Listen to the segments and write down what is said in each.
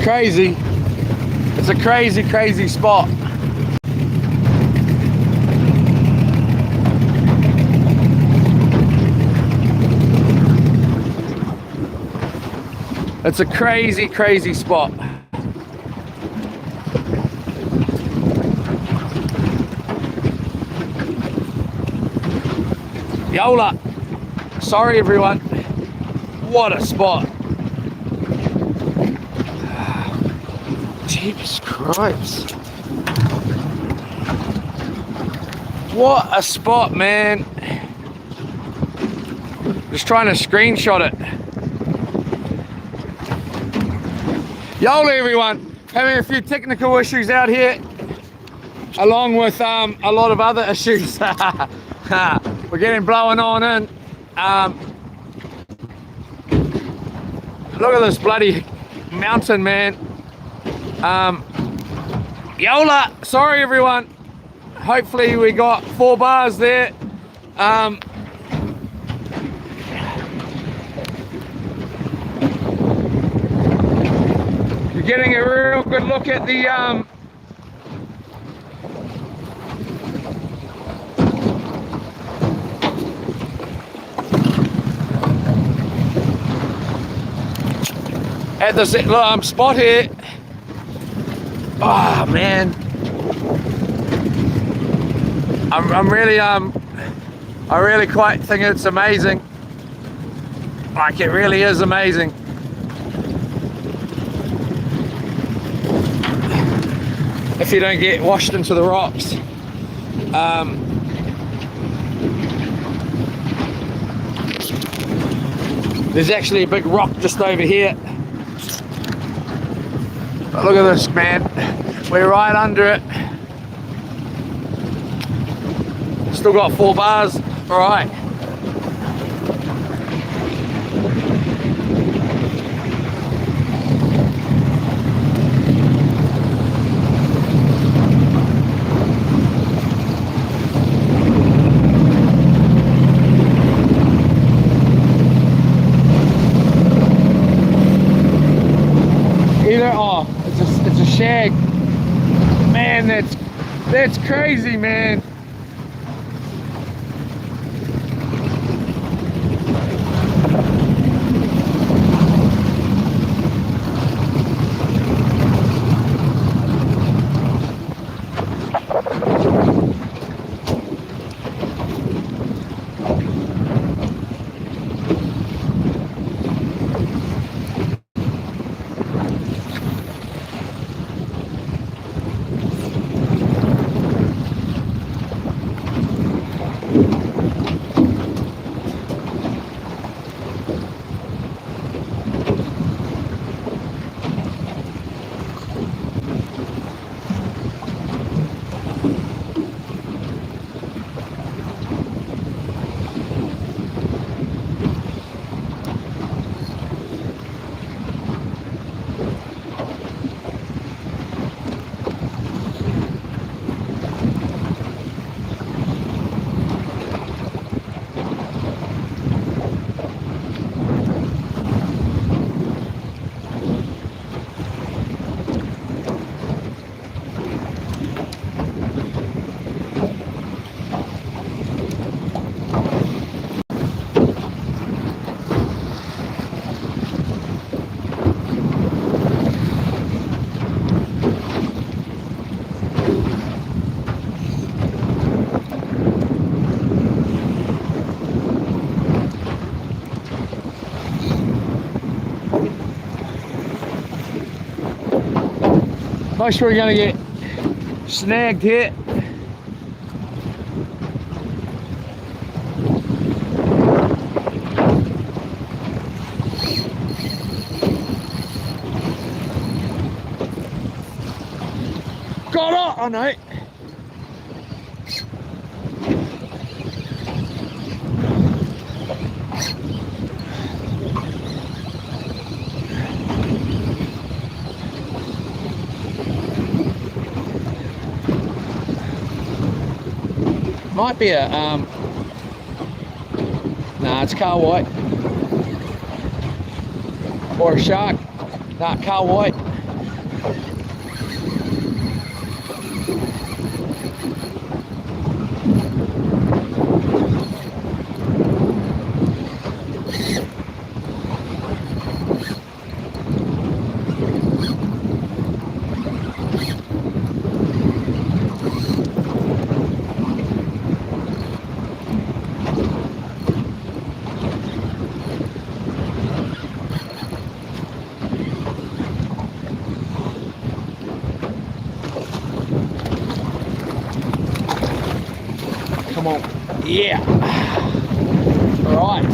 crazy. It's a crazy, crazy spot. It's a crazy, crazy spot. Yola. Sorry, everyone. What a spot. Jesus Christ. What a spot, man. Just trying to screenshot it. Yola, everyone. Having a few technical issues out here, along with a lot of other issues. We're getting blown on in. Look at this bloody mountain, man. Yola, sorry everyone. Hopefully we got 4 bars there. You're getting a real good look at the at this spot here. Oh man, I'm really I really quite think it's amazing. Like, it really is amazing. If you don't get washed into the rocks. There's actually a big rock just over here. Look at this, man. We're right under it. Still got 4 bars. All right. It's a shag. Man, that's crazy, man. Not sure you're gonna get snagged here. Got it! Oh no! Might be a nah, it's Carl White or a shark. Nah, Carl White. Come on. Yeah. All right.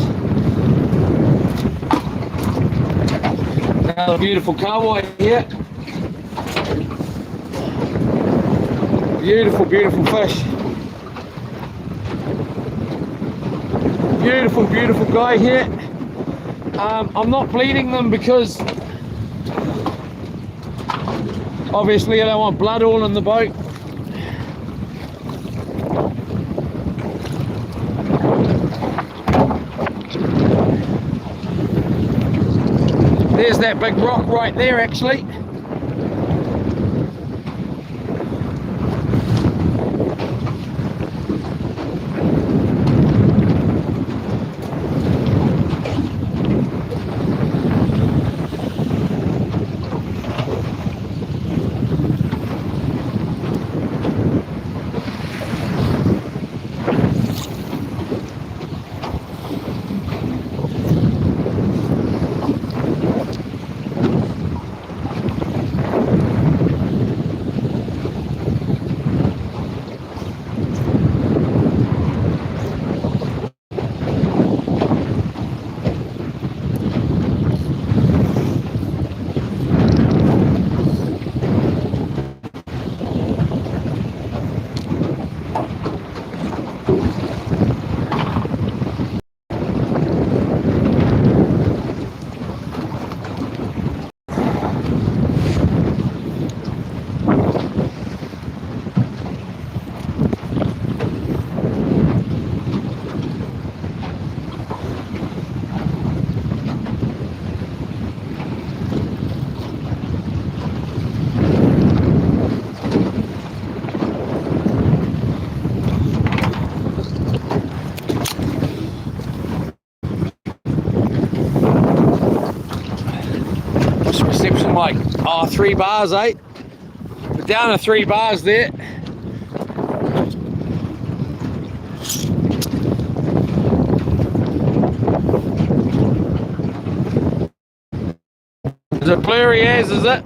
Another beautiful cowboy here. Beautiful, beautiful fish. Beautiful, beautiful guy here. I'm not bleeding them because obviously I don't want blood all in the boat. There's that big rock right there actually. Reception like 3 bars, eh? We're down to 3 bars there. Is it blurry as, is it?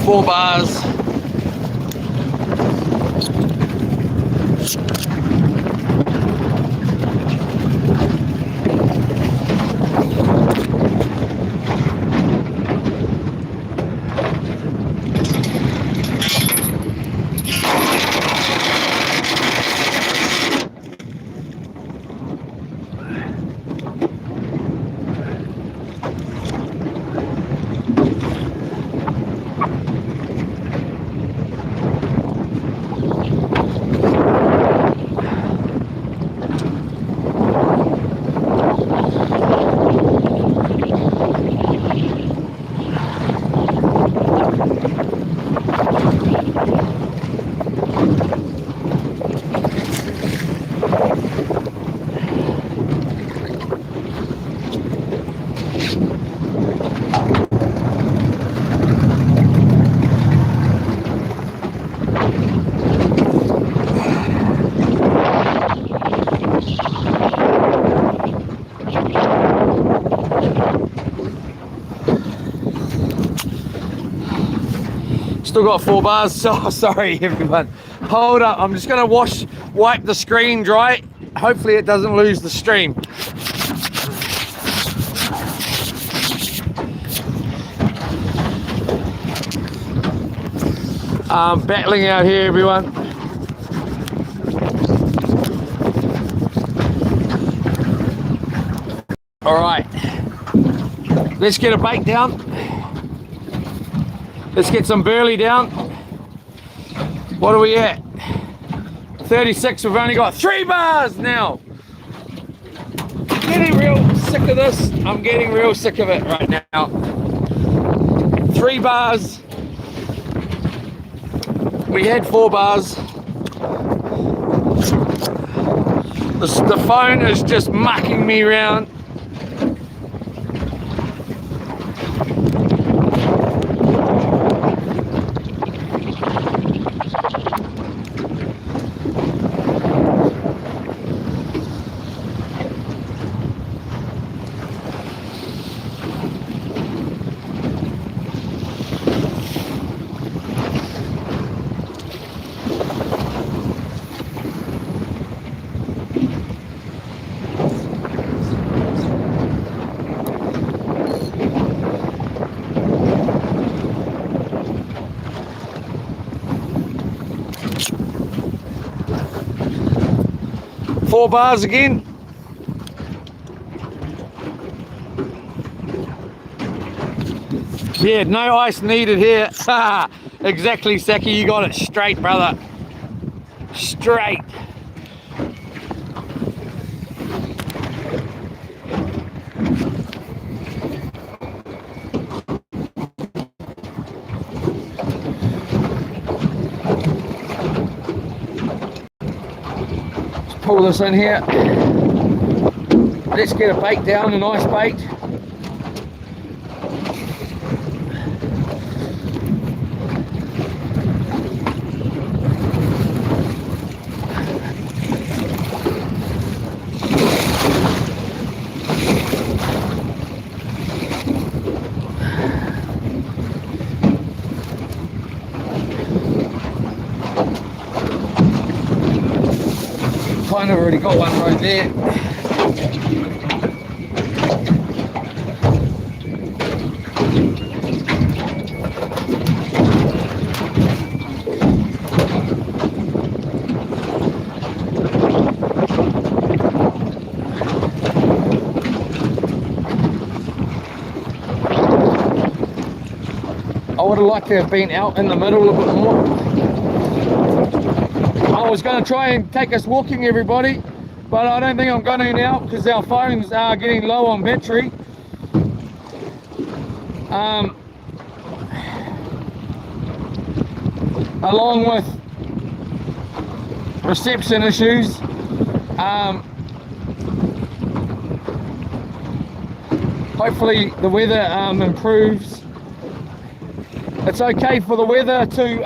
4 bars. Still got 4 bars. So sorry everyone. Hold up, I'm just gonna wipe the screen dry. Hopefully it doesn't lose the stream. Battling out here everyone. All right, let's get a bait down. Let's get some burley down. What are we at? 36, we've only got 3 bars now. Getting real sick of this. I'm getting real sick of it right now. 3 bars. We had 4 bars. The phone is just mucking me around. Four bars again. Yeah, no ice needed here. Exactly, Saki, you got it straight, brother. Straight. Let's pull this in here. Let's get a bait down, a nice bait. Kind of already got one right there. I would have liked to have been out in the middle a bit more. I was going to try and take us walking, everybody, but I don't think I'm going to now because our phones are getting low on battery. Along with reception issues. Hopefully the weather improves. It's okay for the weather to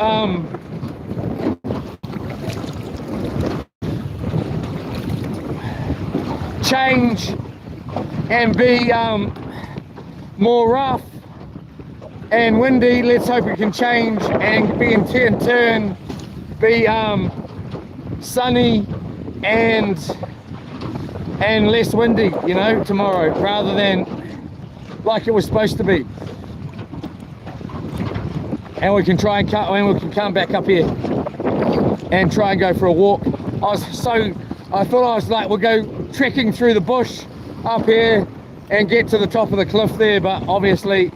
change and be more rough and windy. Let's hope it can change and be in turn be sunny and less windy, you know, tomorrow, rather than like it was supposed to be. And we can try and we can come back up here and try and go for a walk. I thought I was like, we'll go trekking through the bush up here and get to the top of the cliff there, but obviously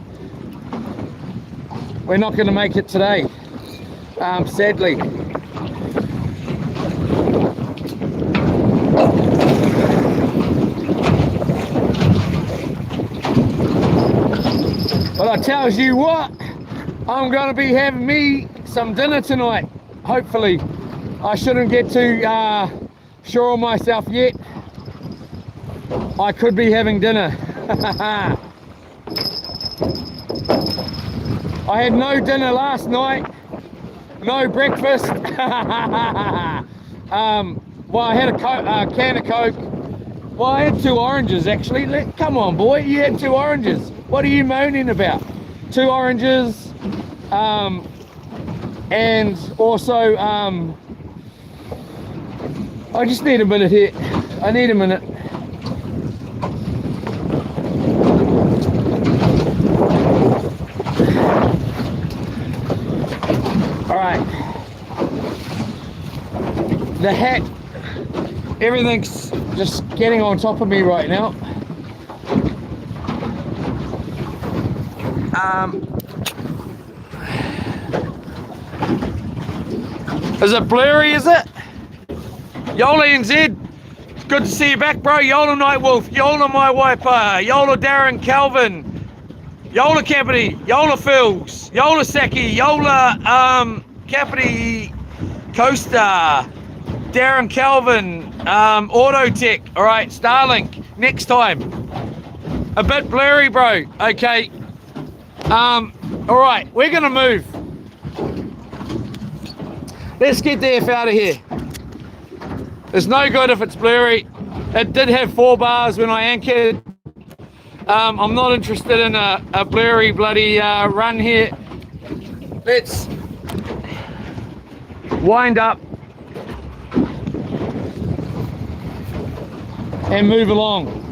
we're not going to make it today, sadly. Well, I tells you what, I'm going to be having me some dinner tonight, hopefully. I shouldn't get too sure of myself yet. I could be having dinner. I had no dinner last night, no breakfast. Well, I had a can of Coke. Well, I had 2 oranges actually. Come on, boy, you had 2 oranges. What are you moaning about? 2 oranges, and also, I just need a minute here. I need a minute. All right. The hat, everything's just getting on top of me right now. Is it blurry, is it? Yola NZ, it's good to see you back, bro. Yola Nightwolf, Yola My Wiper, Yola Darren Calvin, Yola Capity, Yola Phils, Yola Saki, Yola Capity Coaster, Darren Calvin, Autotech. All right, Starlink, next time. A bit blurry, bro. Okay. All right, we're gonna move. Let's get the F out of here. It's no good if it's blurry. It did have 4 bars when I anchored. I'm not interested in a blurry bloody run here. Let's wind up and move along.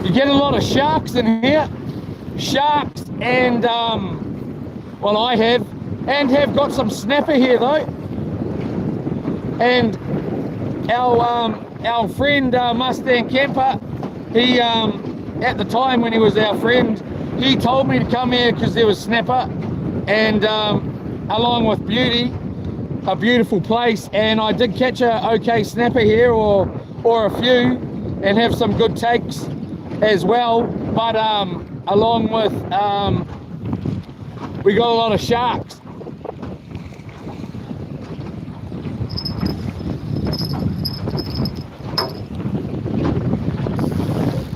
You get a lot of sharks in here. Sharks and, well, I have got some snapper here though. And our friend Mustang Camper, he, at the time when he was our friend, he told me to come here because there was snapper, and along with Beauty, a beautiful place, and I did catch a okay snapper here, or a few, and have some good takes as well, but along with we got a lot of sharks.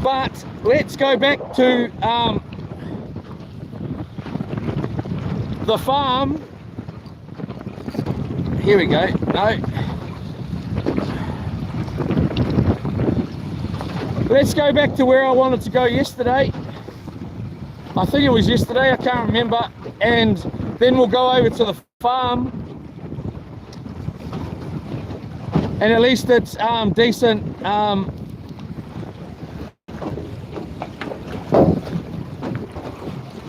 But let's go back to the farm. Here we go. No. Let's go back to where I wanted to go yesterday. I think it was yesterday, I can't remember. And then we'll go over to the farm. And at least it's decent.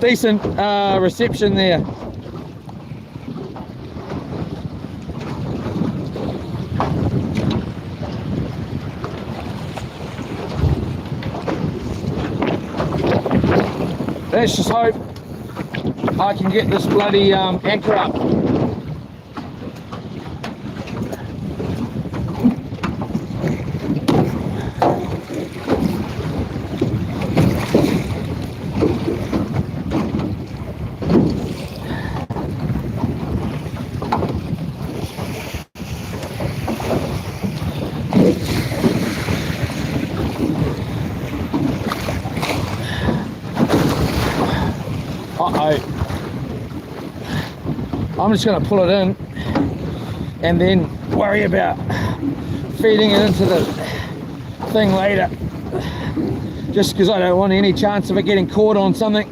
Decent reception there. Let's just hope I can get this bloody anchor up. Uh-oh. I'm just going to pull it in and then worry about feeding it into the thing later, just because I don't want any chance of it getting caught on something.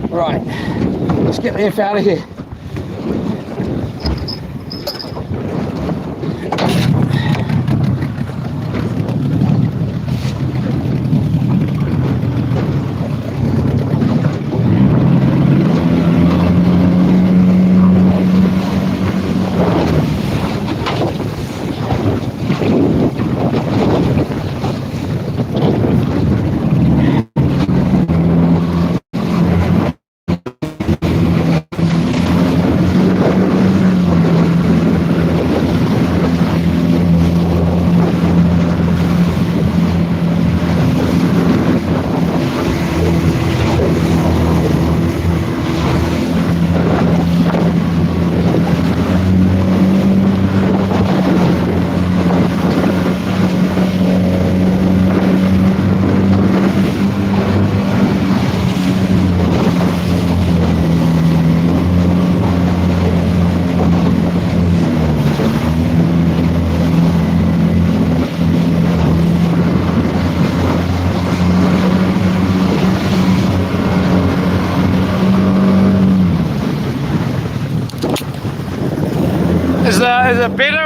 Right, let's get the F out of here. Is a better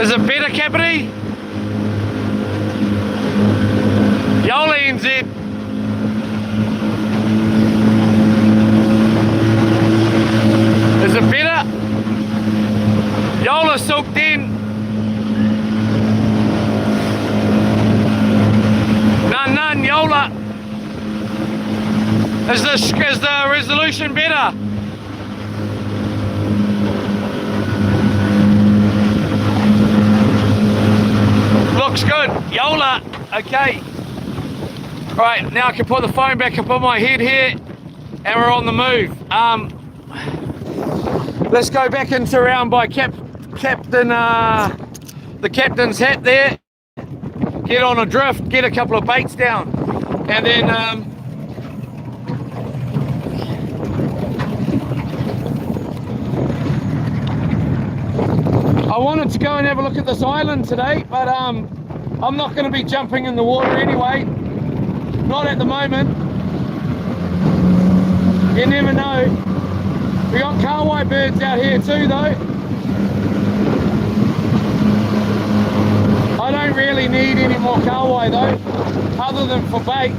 is a better Capity? Yola NZ. Is it better? Yola soaked in. None, Yola. Is the resolution better? Looks good. Yola. Okay. Right, now I can put the phone back up on my head here and we're on the move. Let's go back into around by Captain, the captain's hat there. Get on a drift, get a couple of baits down, and then I wanted to go and have a look at this island today, but I'm not going to be jumping in the water anyway. Not at the moment. You never know. We got kahawai birds out here too though. I don't really need any more kahawai though, other than for bait.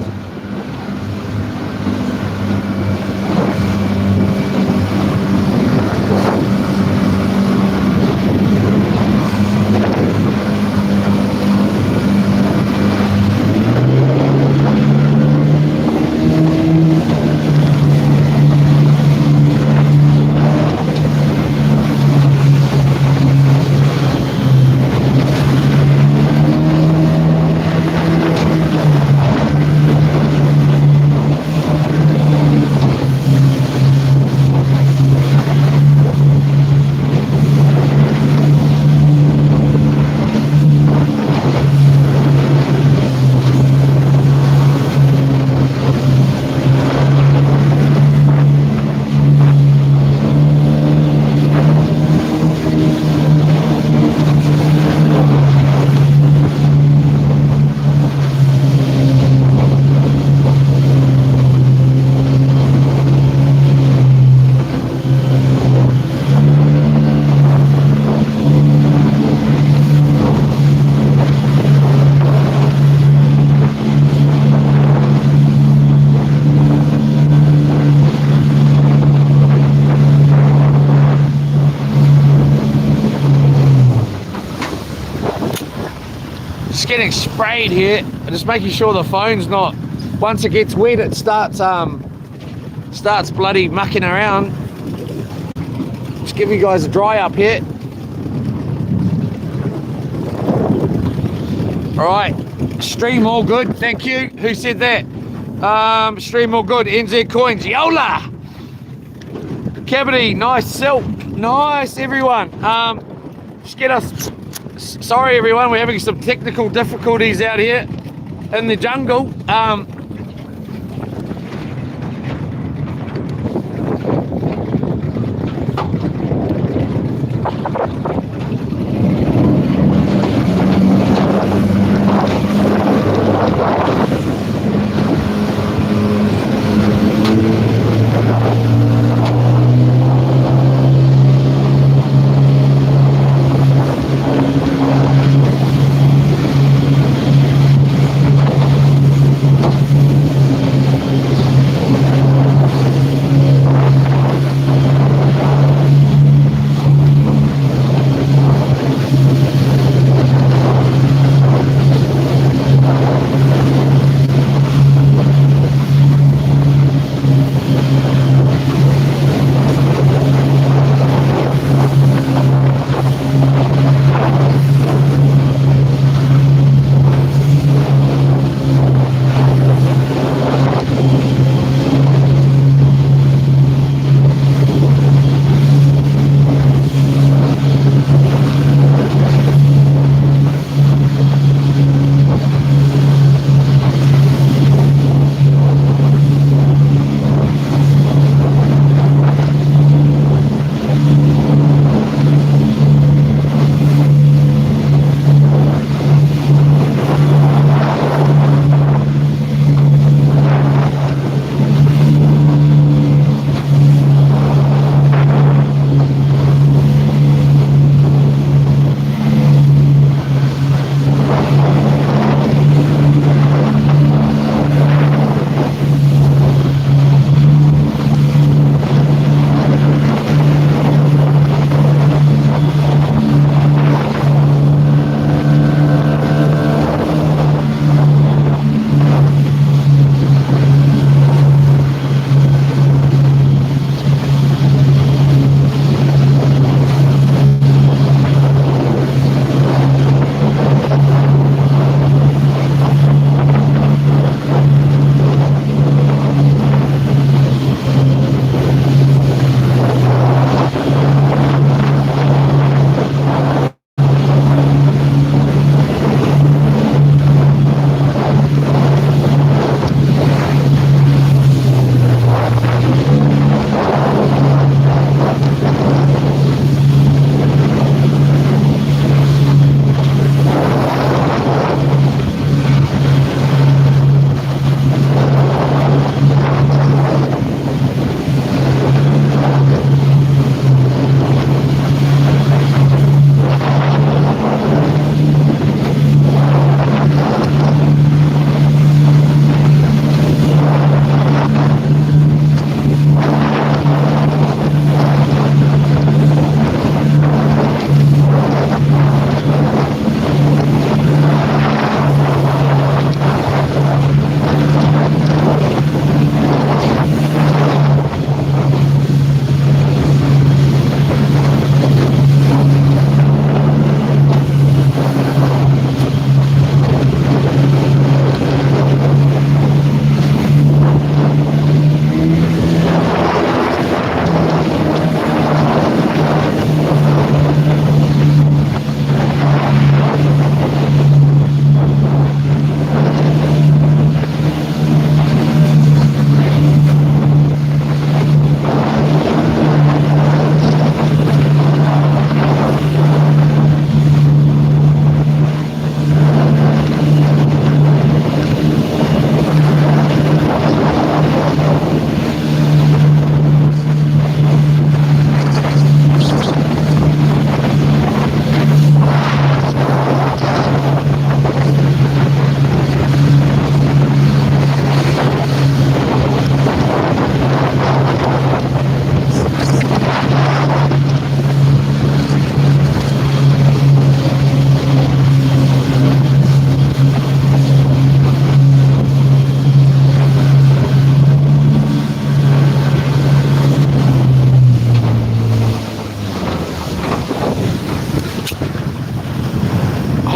Just getting sprayed here. Just making sure the phone's not. Once it gets wet, it starts bloody mucking around. Just give you guys a dry up here. All right, stream all good. Thank you. Who said that? Stream all good. NZ Coins. Yola. Cavity. Nice silk. Nice, everyone. Just get us. Sorry, everyone. We're having some technical difficulties out here in the jungle.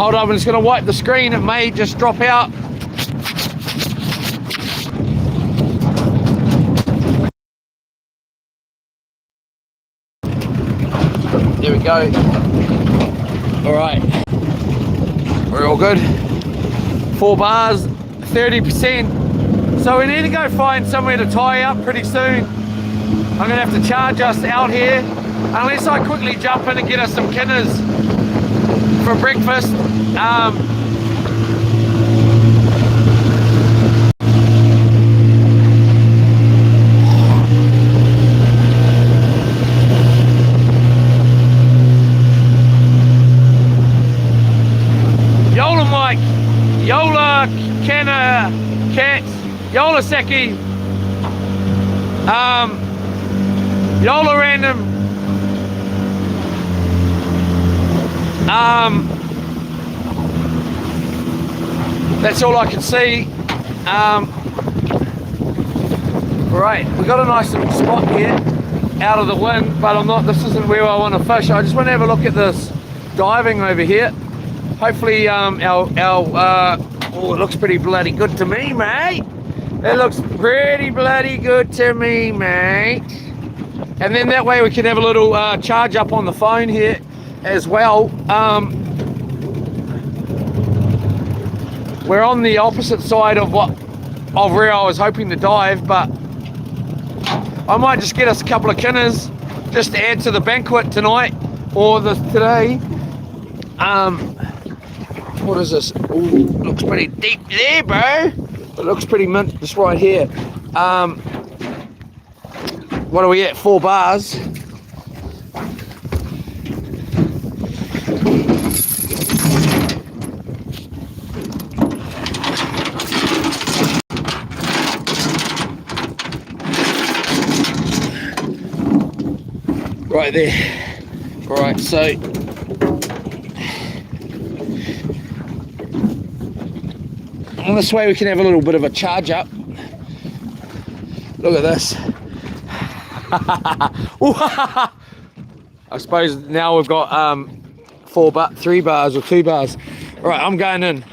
Hold on, I'm just going to wipe the screen. It may just drop out. There we go. All right. We're all good. 4 bars, 30%. So we need to go find somewhere to tie up pretty soon. I'm going to have to charge us out here. Unless I quickly jump in and get us some Kinners for breakfast. Yola Mike, Yola Kenna, Cats, Yola Seki, Yola Random. That's all I can see. Right, we got a nice little spot here out of the wind, but this isn't where I want to fish. I just want to have a look at this diving over here. Hopefully oh, it looks pretty bloody good to me, mate. It looks pretty bloody good to me, mate. And then that way we can have a little charge up on the phone here as well. We're on the opposite side of where I was hoping to dive, but I might just get us a couple of Kinners just to add to the banquet tonight or today. What is this? Ooh, looks pretty deep there, bro. It looks pretty mint just right here. What are we at? 4 bars. Right there. Right, so on this way we can have a little bit of a charge up. Look at this. I suppose now we've got 3 bars or 2 bars. Right, I'm going in.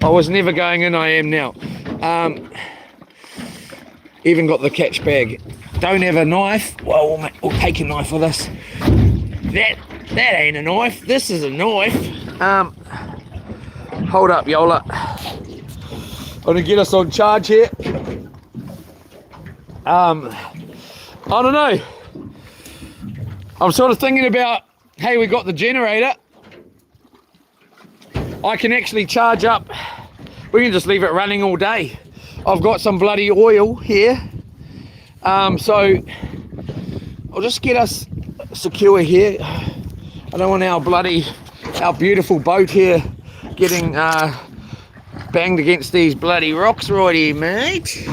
I was never going in, I am now. Even got the catch bag. Don't have a knife. Well, we'll take a knife for this. That ain't a knife. This is a knife. Hold up, Yola. I'm gonna get us on charge here. I don't know. I'm sort of thinking about, hey, we got the generator. I can actually charge up. We can just leave it running all day. I've got some bloody oil here. So I'll just get us secure here. I don't want our beautiful boat here getting banged against these bloody rocks right here, mate.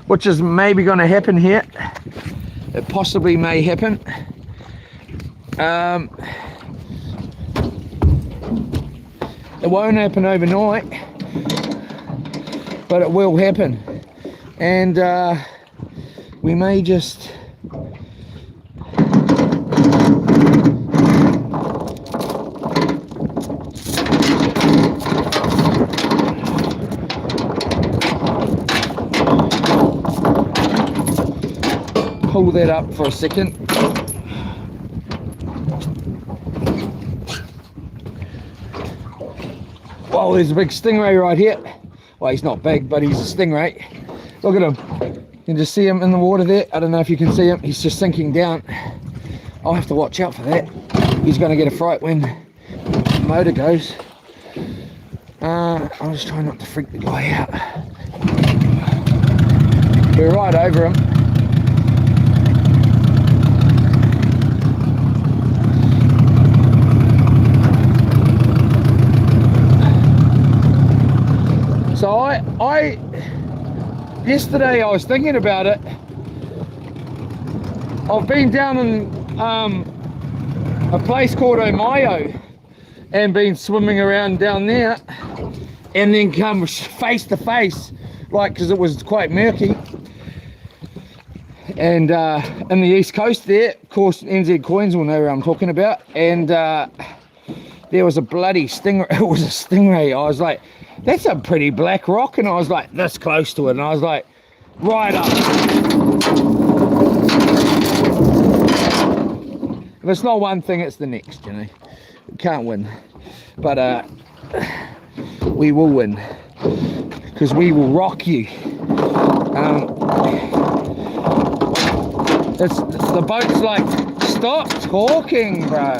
Which is maybe going to happen here. It possibly may happen. It won't happen overnight, but it will happen. And we may just pull that up for a second. Well, there's a big stingray right here. Well, he's not big, but he's a stingray. Look at him. You can just see him in the water there. I don't know if you can see him. He's just sinking down. I'll have to watch out for that. He's going to get a fright when the motor goes. I'm just trying not to freak the guy out. We're right over him. So yesterday I was thinking about it. I've been down in a place called Omayo and been swimming around down there, and then come face to face, like, because it was quite murky, And in the east coast there, of course, NZ Coins will know where I'm talking about. And there was a bloody stingray. It was a stingray. I was like, that's a pretty black rock. And I was like, this close to it. And I was like, right up. If it's not one thing, it's the next, you know. Can't win. But we will win. Because we will rock you. The boat's like, stop talking, bro.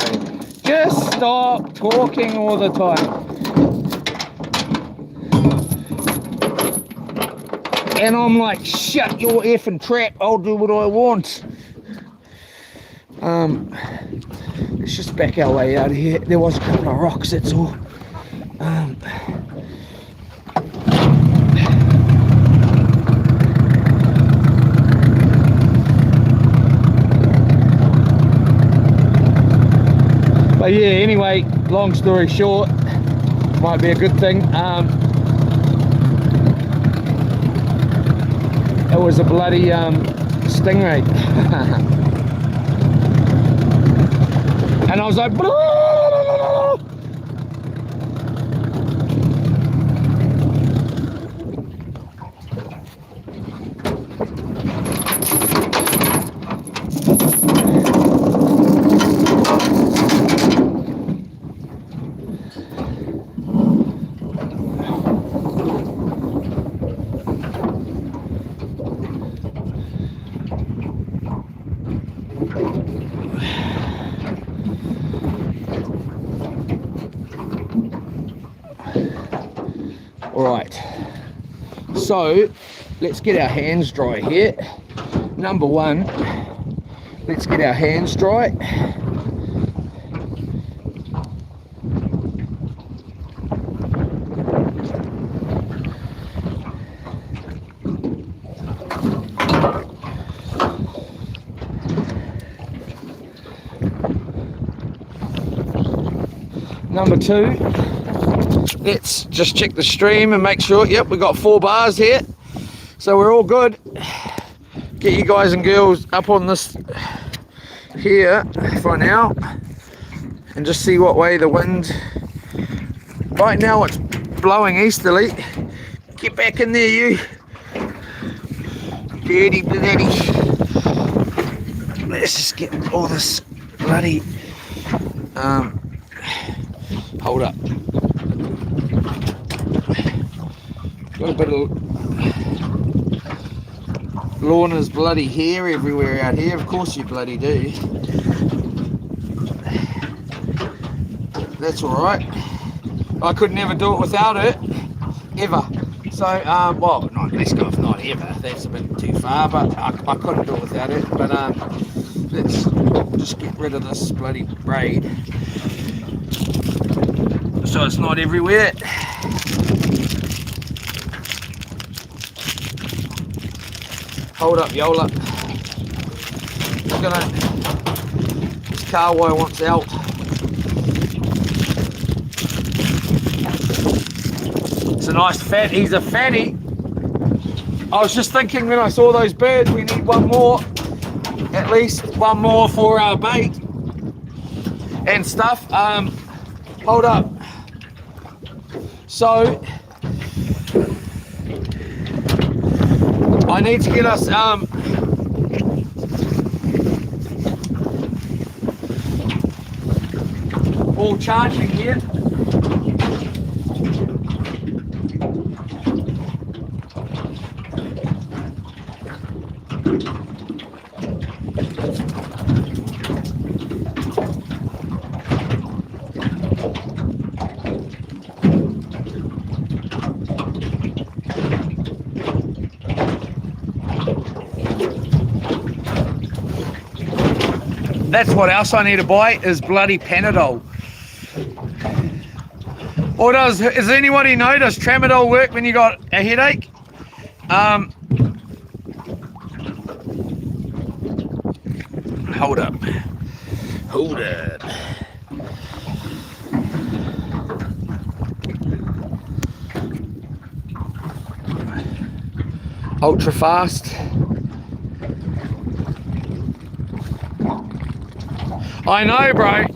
Just stop talking all the time. And I'm like, shut your effing trap, I'll do what I want. Let's just back our way out of here. There was a couple of rocks, that's all. But yeah, anyway, long story short, might be a good thing. It was a bloody stingray. And I was like, Alright, so let's get our hands dry here. Number one, let's get our hands dry. Number two, let's just check the stream and make sure, yep, we've got 4 bars here, so we're all good. Get you guys and girls up on this here for now and just see what way the wind. Right now it's blowing easterly. Get back in there, you dirty bloody. Let's just get all this bloody hold up. Got a bit of Lorna's bloody hair everywhere out here. Of course you bloody do. That's alright. I could never do it without it. Ever. So, well, not, let's go with not ever. That's a bit too far, but I couldn't do it without it. But let's just get rid of this bloody braid, so it's not everywhere. Hold up, Yola. This Carwai wants out. It's a nice fat, he's a fatty. I was just thinking when I saw those birds, we need one more, at least one more for our bait and stuff. Hold up. So I need to get us all charging here. That's what else I need to buy is bloody Panadol. Or does anybody know, does Tramadol work when you got a headache? Hold up. Hold up. Ultra fast. I know, bro.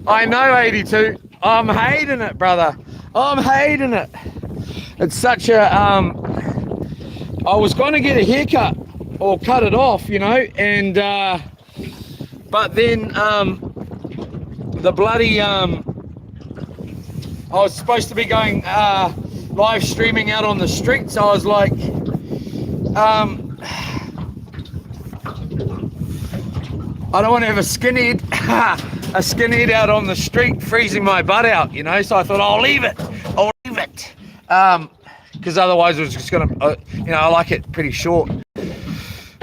I know, 82. I'm hating it, brother. I'm hating it. It's such a, I was going to get a haircut or cut it off, you know, and, but then, the bloody, I was supposed to be going, live streaming out on the streets. I was like, I don't want to have a skinhead out on the street freezing my butt out, you know, so I thought I'll leave it, because otherwise it was just going to, you know, I like it pretty short.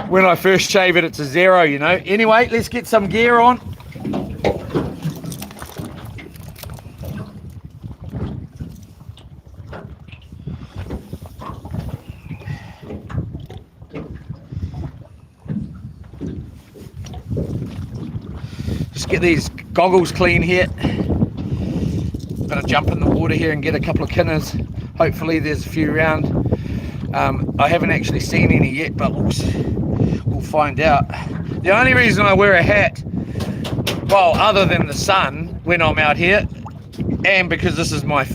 When I first shave it, it's a 0, you know. Anyway, let's get some gear on. Just get these goggles clean here. Gonna jump in the water here and get a couple of kinners. Hopefully there's a few around. I haven't actually seen any yet, but we'll find out. The only reason I wear a hat, well, other than the sun when I'm out here, and because this is my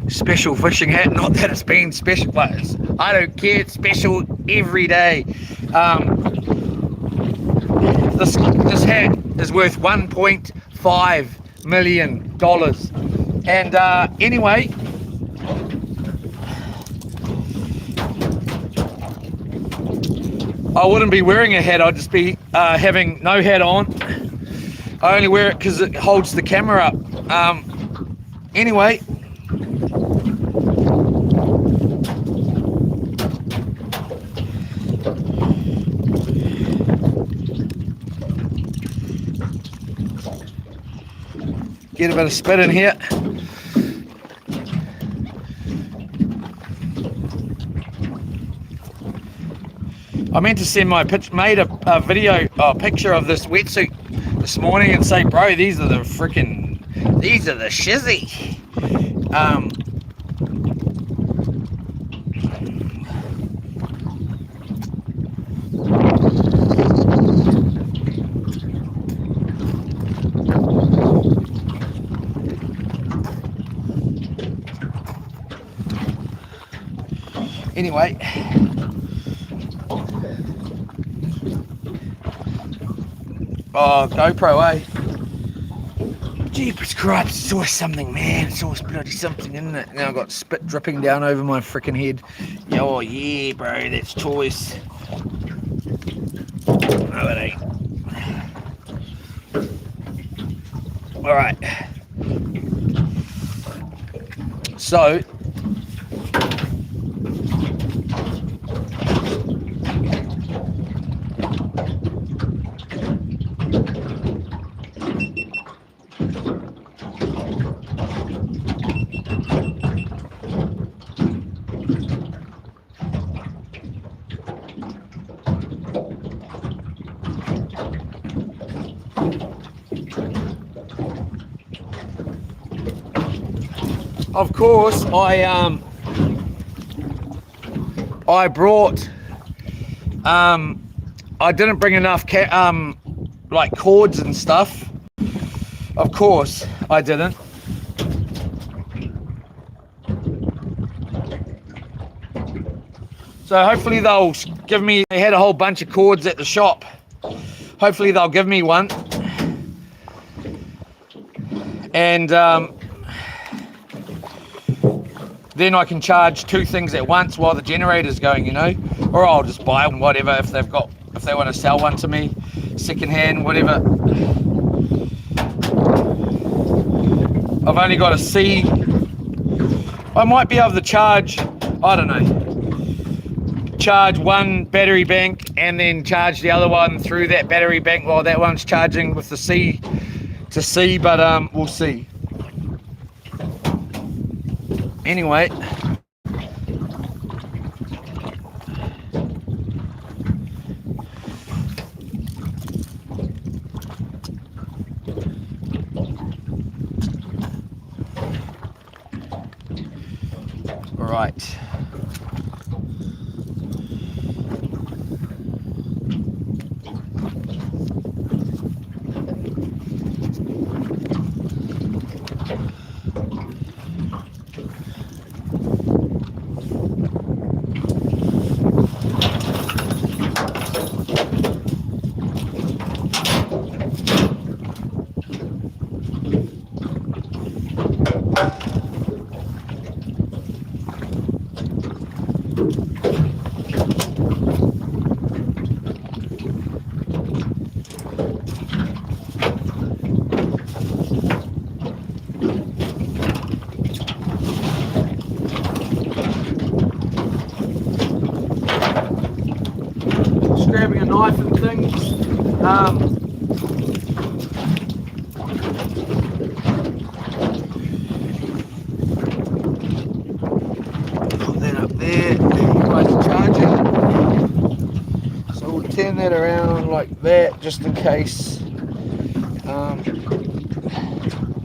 special fishing hat, not that it's been special, but I don't care, it's special every day. This hat is worth $1.5 million. And anyway, I wouldn't be wearing a hat, I'd just be having no hat on. I only wear it because it holds the camera up. Anyway, get a bit of spit in here. I meant to send my made a picture of this wetsuit this morning and say, bro, these are the shizzy. Anyway, oh, GoPro, eh? Jeepers Christ, it's always something, man. It's always bloody something, isn't it? Now I've got spit dripping down over my freaking head. Oh, yeah, bro, that's choice. No, it ain't. Alright. So, of course, I brought, I didn't bring enough like cords and stuff. Of course, I didn't. So hopefully they'll give me, they had a whole bunch of cords at the shop. Hopefully they'll give me one. And then I can charge 2 things at once while the generator's going, you know, or I'll just buy one, whatever, if they want to sell one to me, secondhand, whatever. I've only got a C. I might be able to charge, I don't know, charge one battery bank and then charge the other one through that battery bank while that one's charging with the C to C, but we'll see. Anyway, all right. Put that up there. Guys are charging. So we'll turn that around like that, just in case.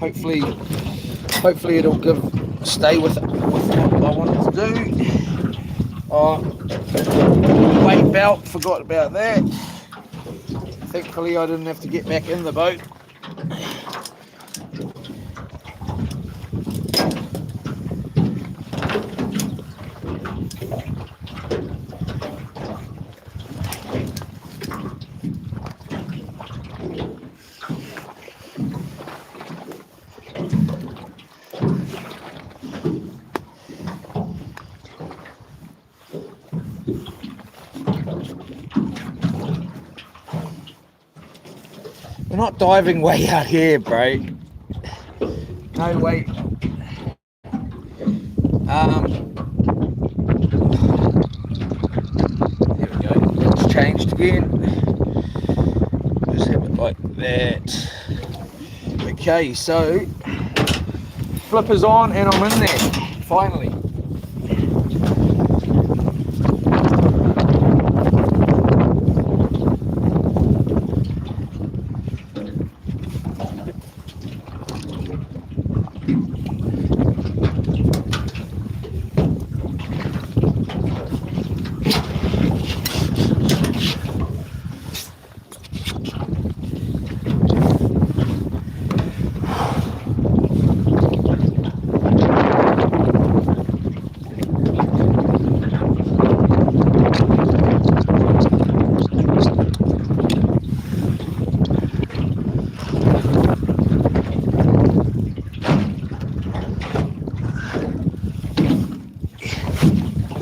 Hopefully it'll stay with what I want it to do. Weight belt, forgot about that. Thankfully I didn't have to get back in the boat. We're not diving way out here, bro. No way. There we go. It's changed again. Just have it like that. Okay, so flipper's on and I'm in there. Finally.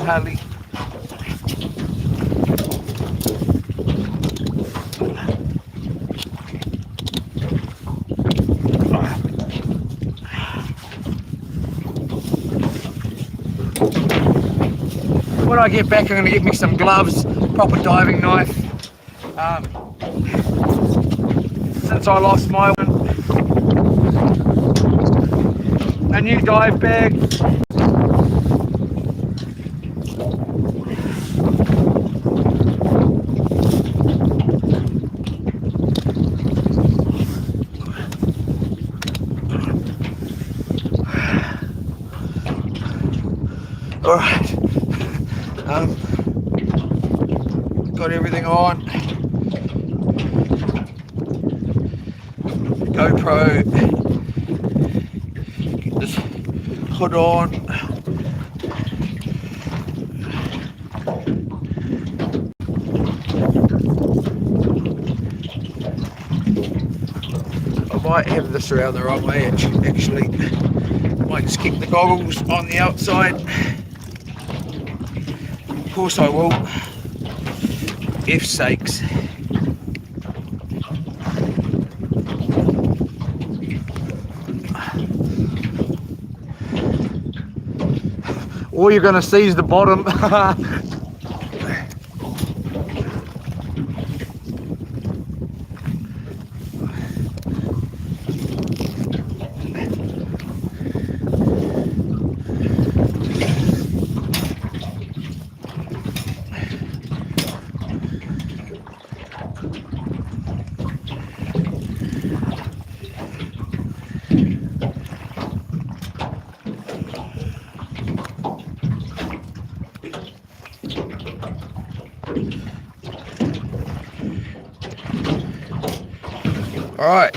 Hardly. When I get back, I'm going to get me some gloves, proper diving knife. Since I lost my one, a new dive bag. Alright, got everything on. GoPro, get this hood on. I might have this around the wrong way actually. Might just keep the goggles on the outside. Of course I will. F's sakes. All you're going to see is the bottom. All right.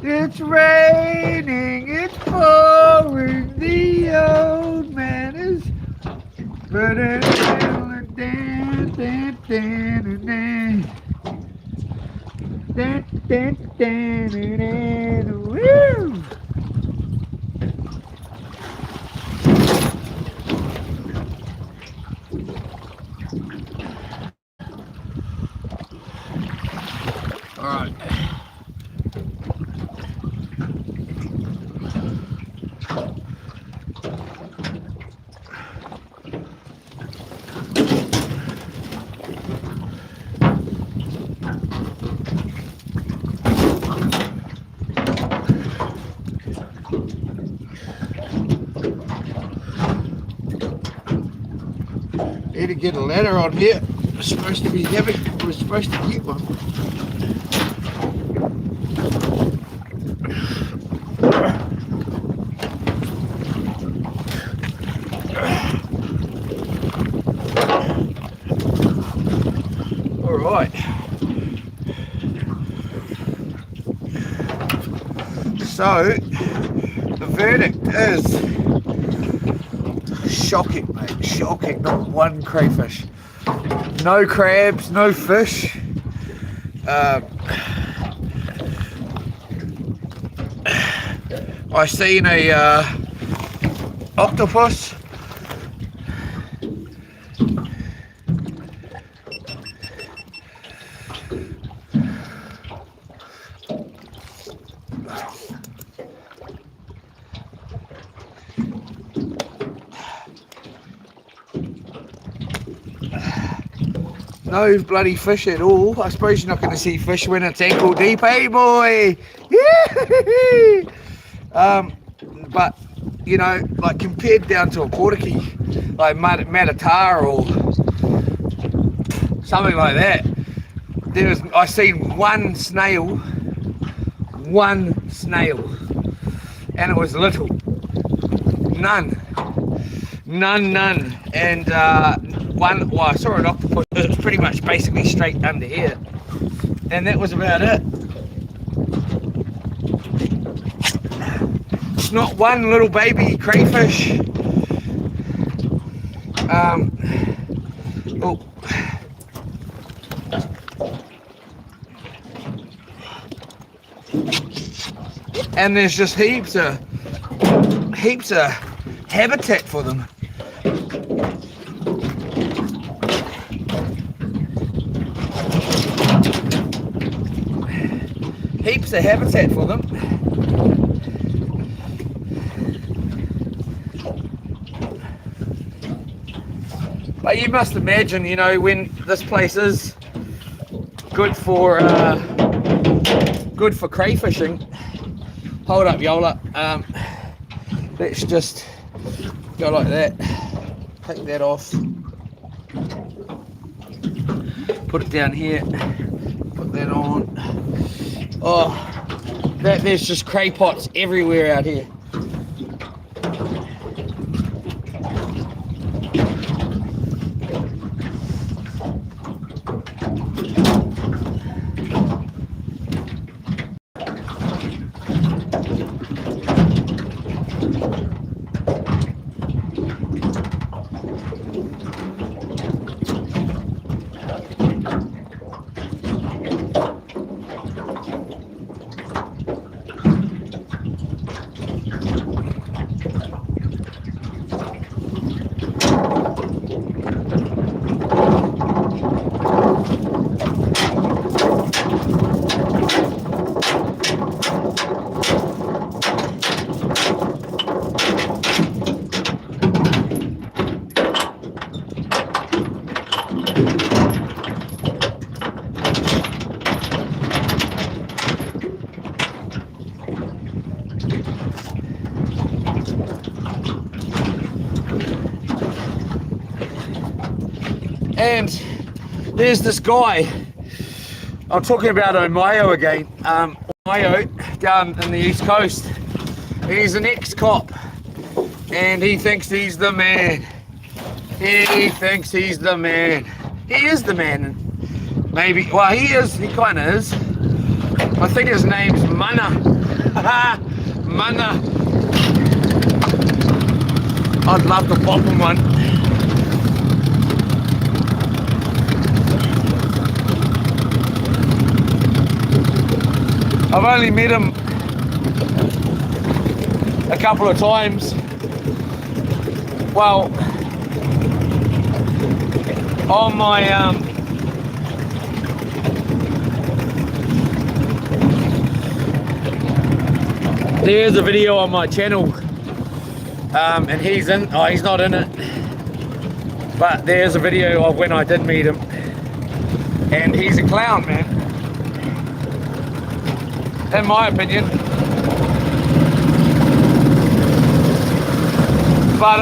It's raining, it's pouring, the old man is woo! All right. Need to get a letter on here. It's supposed to be heavy. We're supposed to get one. right. So the verdict is shocking, mate. Shocking. Not one crayfish. No crabs, no fish. I seen a octopus. No bloody fish at all. I suppose you're not going to see fish when it's ankle deep, hey boy? Yeah. But you know, like compared down to a portakey, like Matatar or something like that, I seen one snail, and it was little, none, and well, I saw an octopus. It was pretty much basically straight under here, and that was about it. Not one little baby crayfish. Oh. And there's just heaps of habitat for them. Heaps of habitat for them. But you must imagine, you know, when this place is good for crayfishing. Hold up, Yola. Let's just go like that. Take that off. Put it down here. Put that on. Oh, there's just cray pots everywhere out here. And there's this guy. I'm talking about Omayo again. Omayo down in the East Coast. He's an ex-cop, and he thinks he's the man. He thinks he's the man. He is the man. Maybe. Well, he is. He kind of is. I think his name's Mana. Mana. I'd love to pop him one. I've only met him a couple of times. Well, on my there's a video on my channel, and he's in. Oh, he's not in it, but there's a video of when I did meet him, and he's a clown, man. In my opinion. But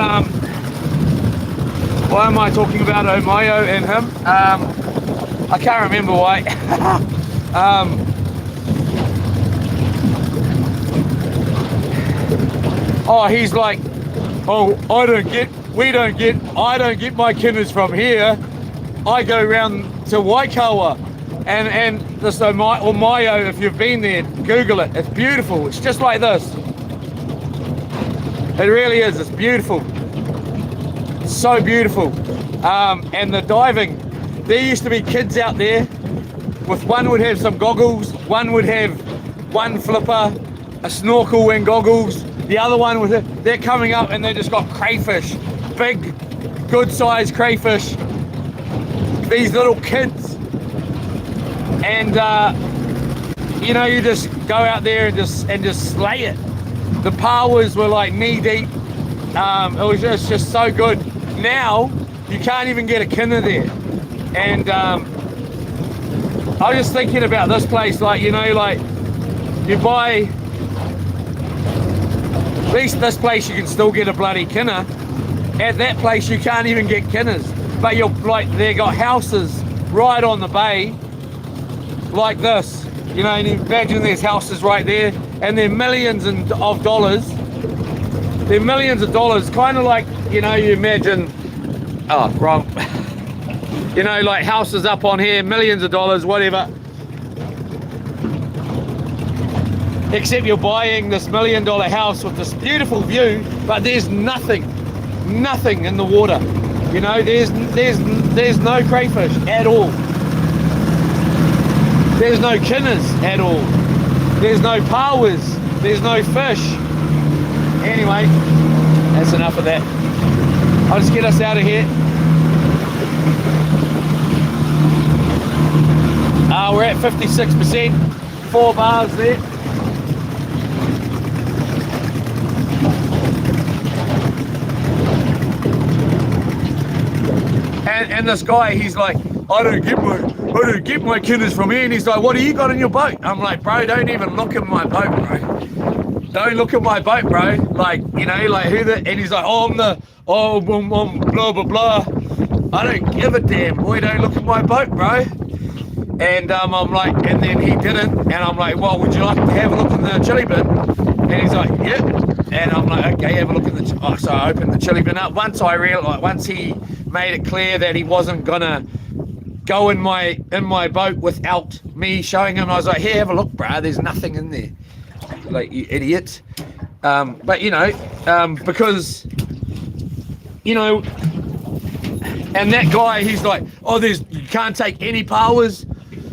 why am I talking about Omayo and him? I can't remember why. Oh, he's like, oh, I don't get my kinders from here. I go around to Waikawa and this Omaio, if you've been there, Google it. It's beautiful. It's just like this. It really is. It's beautiful. It's so beautiful. And the diving, there used to be kids out there with one would have some goggles, one would have one flipper, a snorkel and goggles. The other one was they're coming up and they just got crayfish, big, good sized crayfish. These little kids, and you know, you just go out there and just slay it. The powers were like knee deep. It was just so good. Now you can't even get a kinner there, and I was just thinking about this place, like, you know, like you buy, at least this place you can still get a bloody kinner. At that place you can't even get kinners, but you're like, they got houses right on the bay like this, you know, and imagine there's houses right there and they're millions of dollars. They're millions of dollars, kind of like, you know, you imagine, oh, wrong. You know, like houses up on here, millions of dollars, whatever. Except you're buying this $1 million house with this beautiful view, but there's nothing in the water. You know, there's no crayfish at all. There's no kinners at all. There's no powers. There's no fish. Anyway, that's enough of that. I'll just get us out of here. We're at 56%, 4 bars there. And this guy, he's like, I don't get my kinners from here. And he's like, what do you got in your boat? I'm like, bro, don't even look at my boat, bro. Don't look at my boat, bro. Like, you know, like who the, and he's like, I'm blah, blah, blah. I don't give a damn, boy, don't look at my boat, bro. And I'm like, and then he didn't. And I'm like, well, would you like to have a look in the chili bin? And he's like, yep. And I'm like, okay, have a look in the, so I opened the chili bin up. Once he made it clear that he wasn't gonna go in my boat without me showing him, I was like, here, have a look, bruh, there's nothing in there. Like, you idiot. But you know, because, you know, and that guy, he's like, oh, you can't take any powers,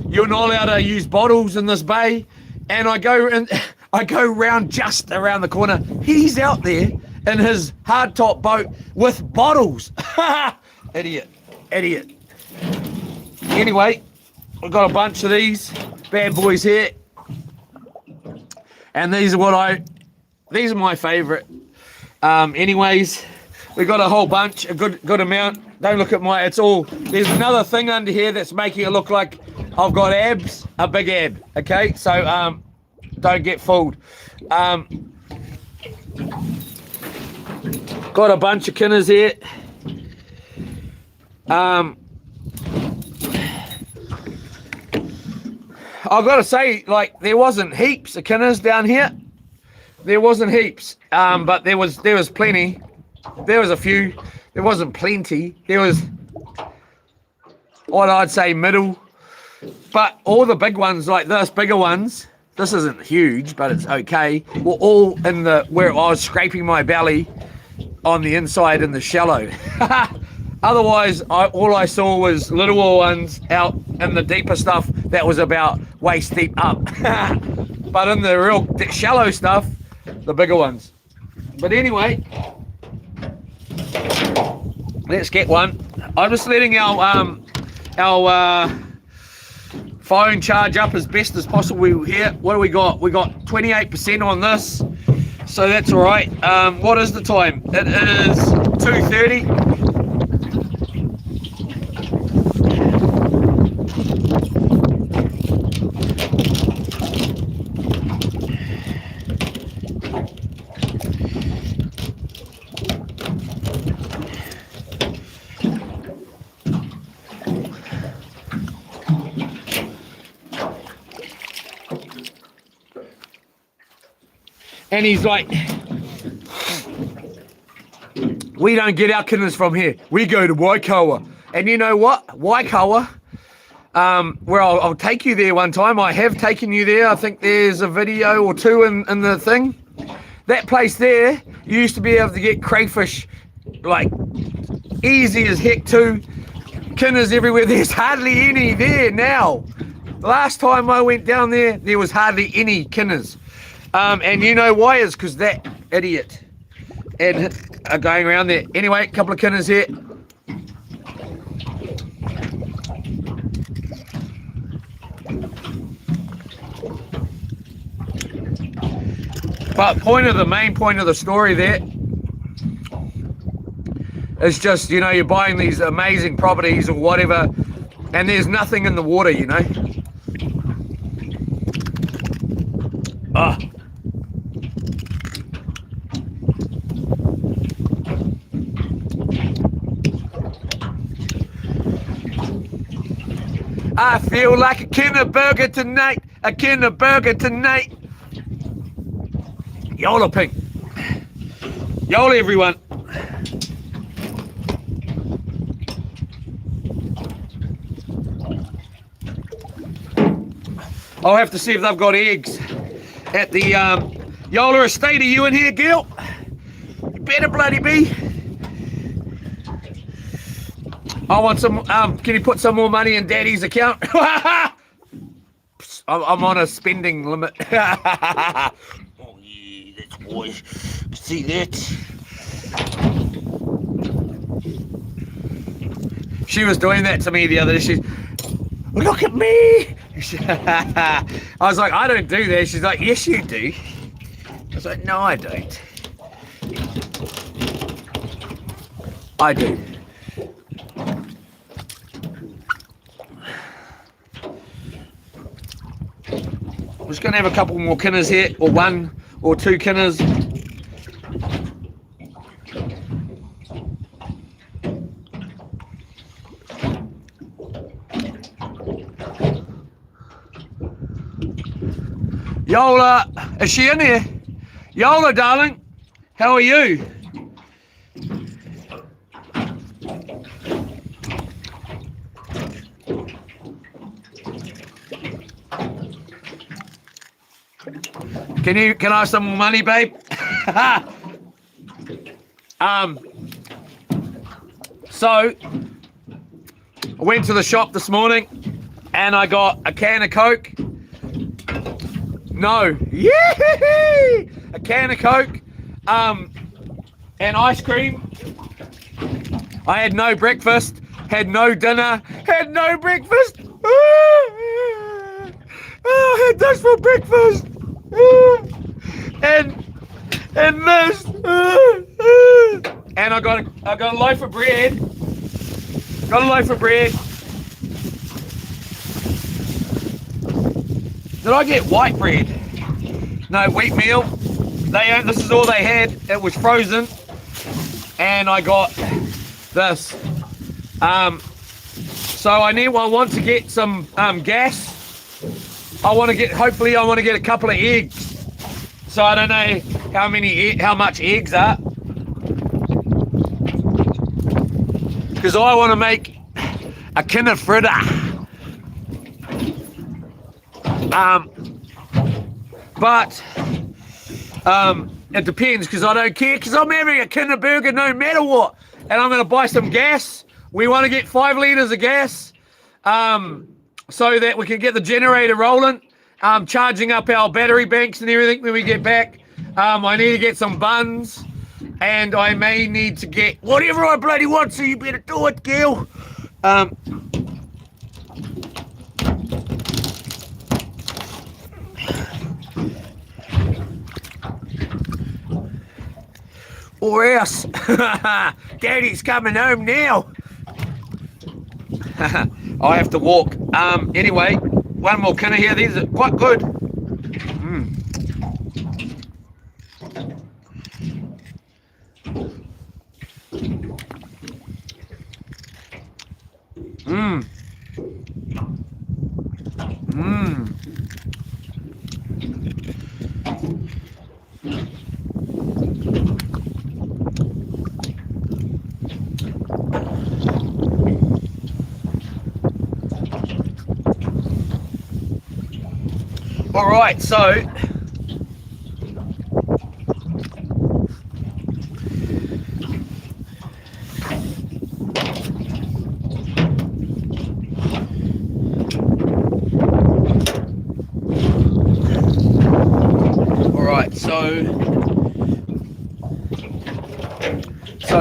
you're not allowed to use bottles in this bay. And I go round just around the corner, he's out there in his hardtop boat with bottles. Idiot. Anyway, I've got a bunch of these bad boys here, and these are my favorite. Anyways, we got a whole bunch, a good amount. Don't look at it's all, there's another thing under here that's making it look like I've got abs, a big ab, okay? So don't get fooled. Got a bunch of kinners here. I've got to say, like, there wasn't heaps of kinners down here. There wasn't heaps, but there was plenty. There was a few. There wasn't plenty. There was what I'd say middle, but all the big ones like this, bigger ones. This isn't huge, but it's okay. Were all in where I was scraping my belly on the inside in the shallow. Otherwise, all I saw was little ones out in the deeper stuff that was about waist deep up. But in the real shallow stuff, the bigger ones. But anyway, let's get one. I'm just letting our phone charge up as best as possible here. What do we got? We got 28% on this, so that's all right. What is the time? It is 2:30. And he's like, we don't get our kinners from here. We go to Waikawa. And you know what? Waikawa, where I'll take you there one time. I have taken you there. I think there's a video or two in the thing. That place there, you used to be able to get crayfish like easy as heck too. Kinners everywhere. There's hardly any there now. Last time I went down there, there was hardly any kinners. And you know why? Is because that idiot and are going around there. Anyway, a couple of kinners here. But the main point of the story there is just, you know, you're buying these amazing properties or whatever, and there's nothing in the water, you know. Ah. I feel like a Kinder burger tonight, a Kinder burger tonight. Yola pink. Yola everyone. I'll have to see if they've got eggs at the Yola estate. Are you in here, Gil? You better bloody be. I want some, can you put some more money in Daddy's account? I'm on a spending limit. Oh yeah, that's why. See that? She was doing that to me the other day. She's, look at me. I was like, I don't do that. She's like, yes you do. I was like, no I don't. I do. I'm just going to have a couple more kinners here, or one or two kinners. Yola, is she in here? Yola, darling, how are you? Can I have some more money, babe? So I went to the shop this morning and I got a can of Coke. No, yay! A can of Coke, and ice cream. I had no breakfast, had no dinner, had no breakfast. Oh, I had this for breakfast. And this, and I got a loaf of bread. Got a loaf of bread. Did I get white bread? No, wheat meal. This is all they had. It was frozen, and I got this. So I want to get some gas. Hopefully I want to get a couple of eggs. So I don't know how much eggs are. Because I want to make a Kinder fritter. But it depends, because I don't care, because I'm having a Kinder burger no matter what. And I'm going to buy some gas. We want to get 5 litres of gas so that we can get the generator rolling, charging up our battery banks and everything when we get back. I need to get some buns, and I may need to get whatever I bloody want, so you better do it, Gil. Or else, Daddy's coming home now. I have to walk. Anyway, one more Kinder here. These are quite good. All right, so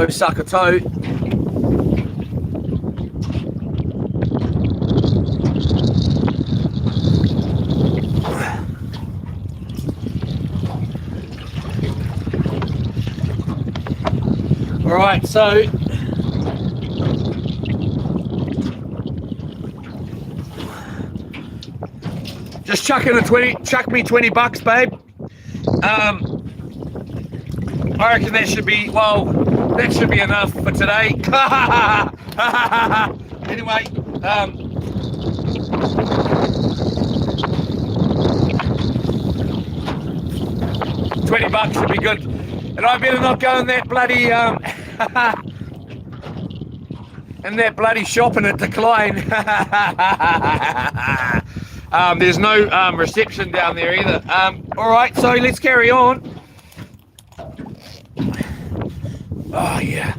sucker toe. All right, so just chuck me 20 bucks, babe. I reckon that should be, well, that should be enough for today. Anyway, 20 bucks should be good. And I better not go in that bloody, in that bloody shopping at Decline. There's no reception down there either. All right, so let's carry on. Oh, yeah.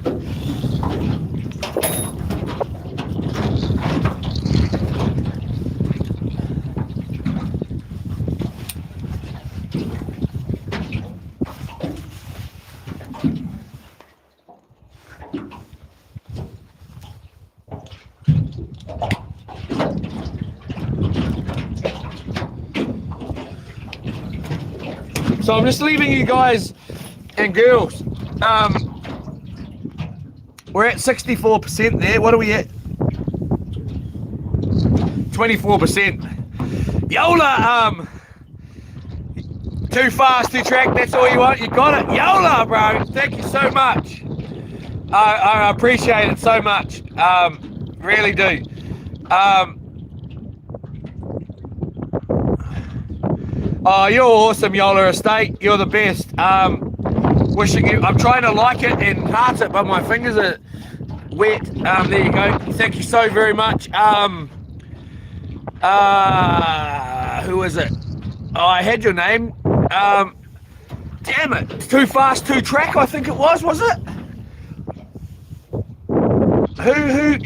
So I'm just leaving you guys and girls. We're at 64% there. What are we at? 24%. Yola, too fast, too track, that's all you want, you got it. Yola, bro, thank you so much. I appreciate it so much. Really do. Oh, you're awesome, Yola Estate. You're the best. Wishing you, I'm trying to like it and heart it, but my fingers are wet. There you go. Thank you so very much. Who is it? Oh, I had your name. Damn it. Too fast, too track, I think it was it? Who?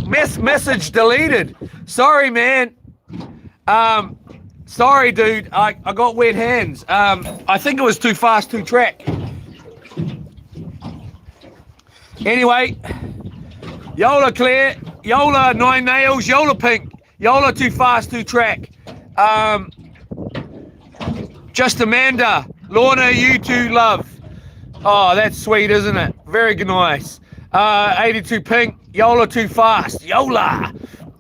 Message deleted. Sorry, man. Sorry, dude. I got wet hands. I think it was too fast, too track. Anyway, Yola Claire, Yola Nine Nails, Yola Pink, Yola Too Fast, Too Track. Just Amanda, Lorna, you too, love. Oh, that's sweet, isn't it? Very nice. 82 Pink, Yola Too Fast, Yola.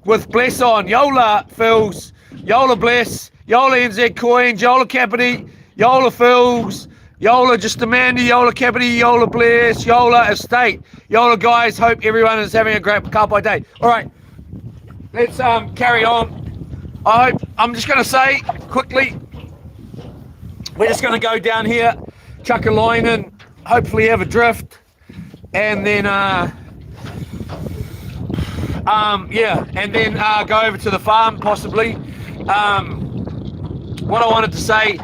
With Bless on, Yola Phils, Yola Bless, Yola NZ Coins, Yola Capity, Yola Phils, Yola Just Amanda, Yola Capity, Yola Bless, Yola Estate. Yola guys, hope everyone is having a great Kapai day. All right, let's carry on. I'm just going to say quickly, we're just going to go down here, chuck a line in, hopefully have a drift, and then and then go over to the farm possibly. What I wanted to say,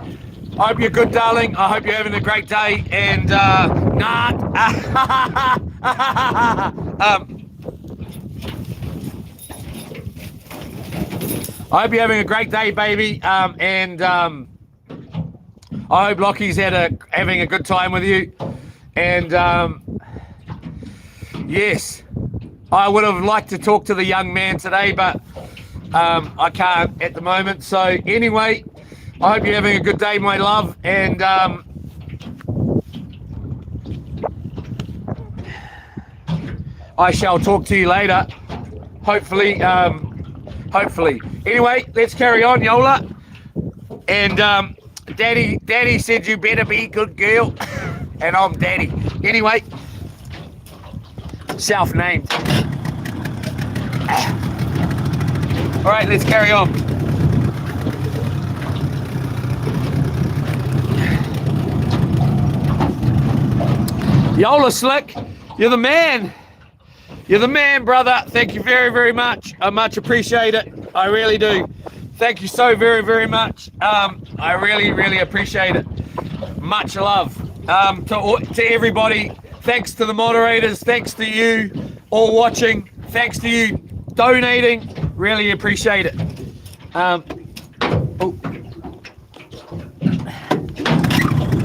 I hope you're good, darling. I hope you're having a great day. And I hope you're having a great day, baby. And I hope Lockie's having a good time with you. And yes, I would have liked to talk to the young man today, but I can't at the moment. So anyway, I hope you're having a good day, my love, and I shall talk to you later. Hopefully. Anyway, let's carry on, Yola. And Daddy said you better be a good girl, and I'm Daddy. Anyway, self-named. All right, let's carry on. Yola Slick, you're the man. You're the man, brother. Thank you very, very much. I much appreciate it. I really do. Thank you so very, very much. I really, really appreciate it. Much love to everybody. Thanks to the moderators. Thanks to you all watching. Thanks to you donating. Really appreciate it.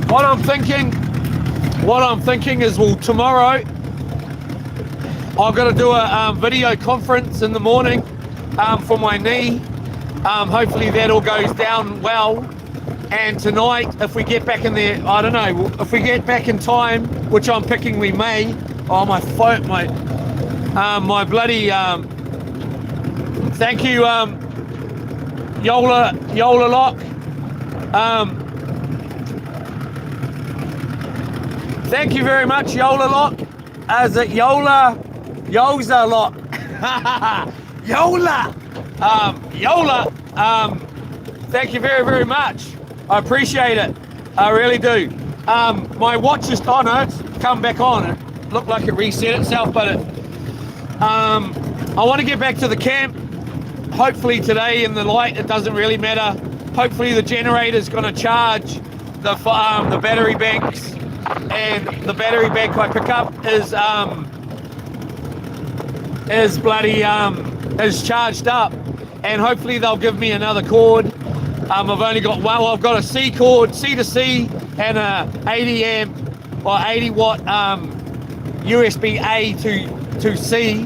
What I'm thinking is, well, tomorrow I've got to do a video conference in the morning for my knee. Hopefully that all goes down well. And tonight, if we get back in there, I don't know, if we get back in time, which I'm picking we may. Oh, my phone, my bloody, thank you, Yola Lock. Thank you very much, Yola Lock. Is it Yola Lock? Yola. Yola. Thank you very, very much. I appreciate it. I really do. My watch is on. It's come back on. It looked like it reset itself, but I want to get back to the camp. Hopefully today in the light, it doesn't really matter. Hopefully the generator's going to charge the battery banks, and the battery bank I pick up is charged up, and hopefully they'll give me another cord. I've only got one. Well, I've got a C cord, C to C, and a 80 amp or 80 watt USB A to C.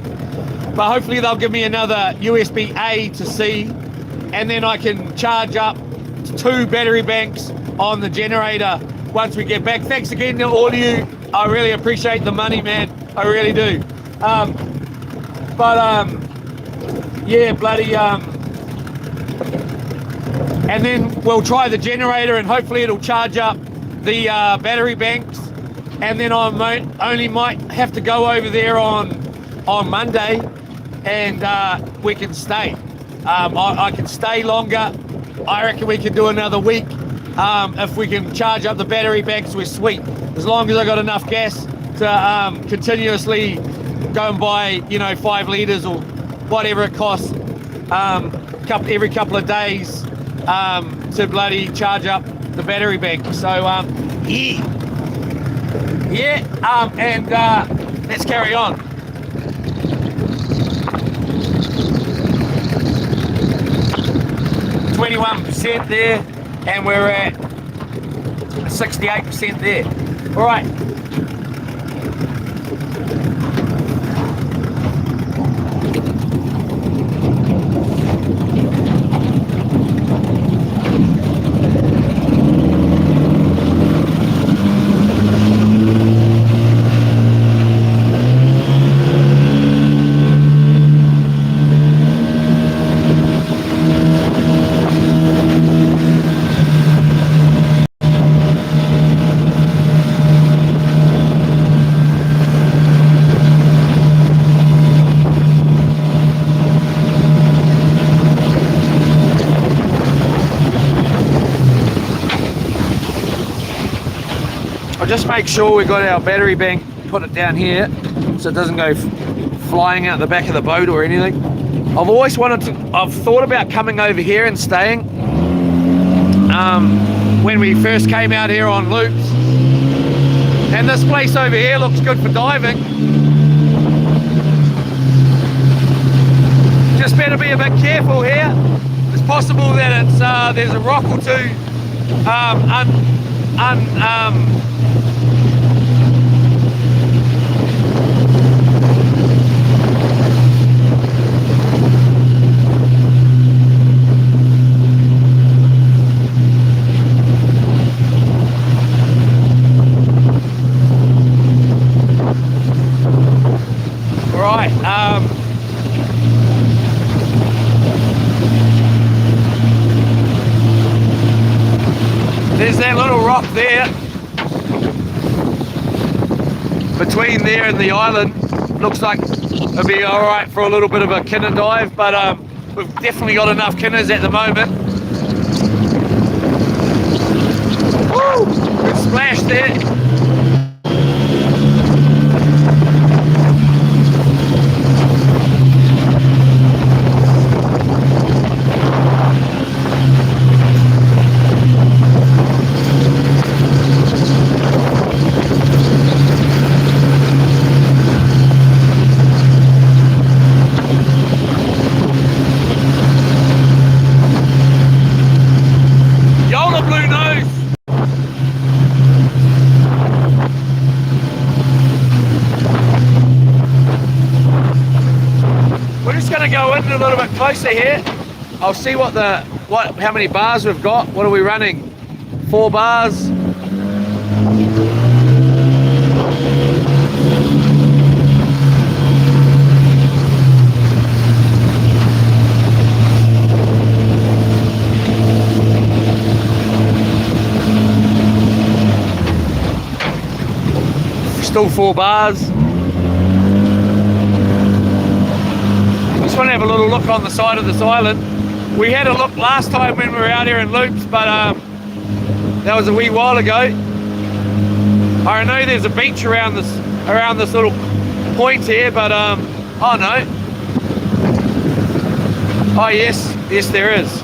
But hopefully they'll give me another USB A to C, and then I can charge up 2 battery banks on the generator once we get back. Thanks again to all of you. I really appreciate the money, man. I really do. Yeah, bloody. And then we'll try the generator, and hopefully it'll charge up the battery banks. And then I only might have to go over there on Monday, and we can stay. I can stay longer. I reckon we can do another week. If we can charge up the battery banks, we're sweet. As long as I got enough gas to continuously go and buy, 5 litres or whatever it costs every couple of days to bloody charge up the battery bank. So and let's carry on. %, there, and we're at 68% there. All right. Just make sure we got our battery bank, put it down here so it doesn't go flying out the back of the boat or anything. I've thought about coming over here and staying when we first came out here on loops, and this place over here looks good for diving. Just better be a bit careful here. It's possible that it's there's a rock or two there's that little rock there between there and the island. Looks like it'll be all right for a little bit of a kinner dive, but we've definitely got enough kinners at the moment. Woo! Good splash there. go in a little bit closer here. I'll see how many bars we've got. What are we running? 4 bars. Still 4 bars. Just want to have a little look on the side of this island. We had a look last time when we were out here in Loops, but that was a wee while ago. I know there's a beach around this little point here, but oh no. Oh yes, there is.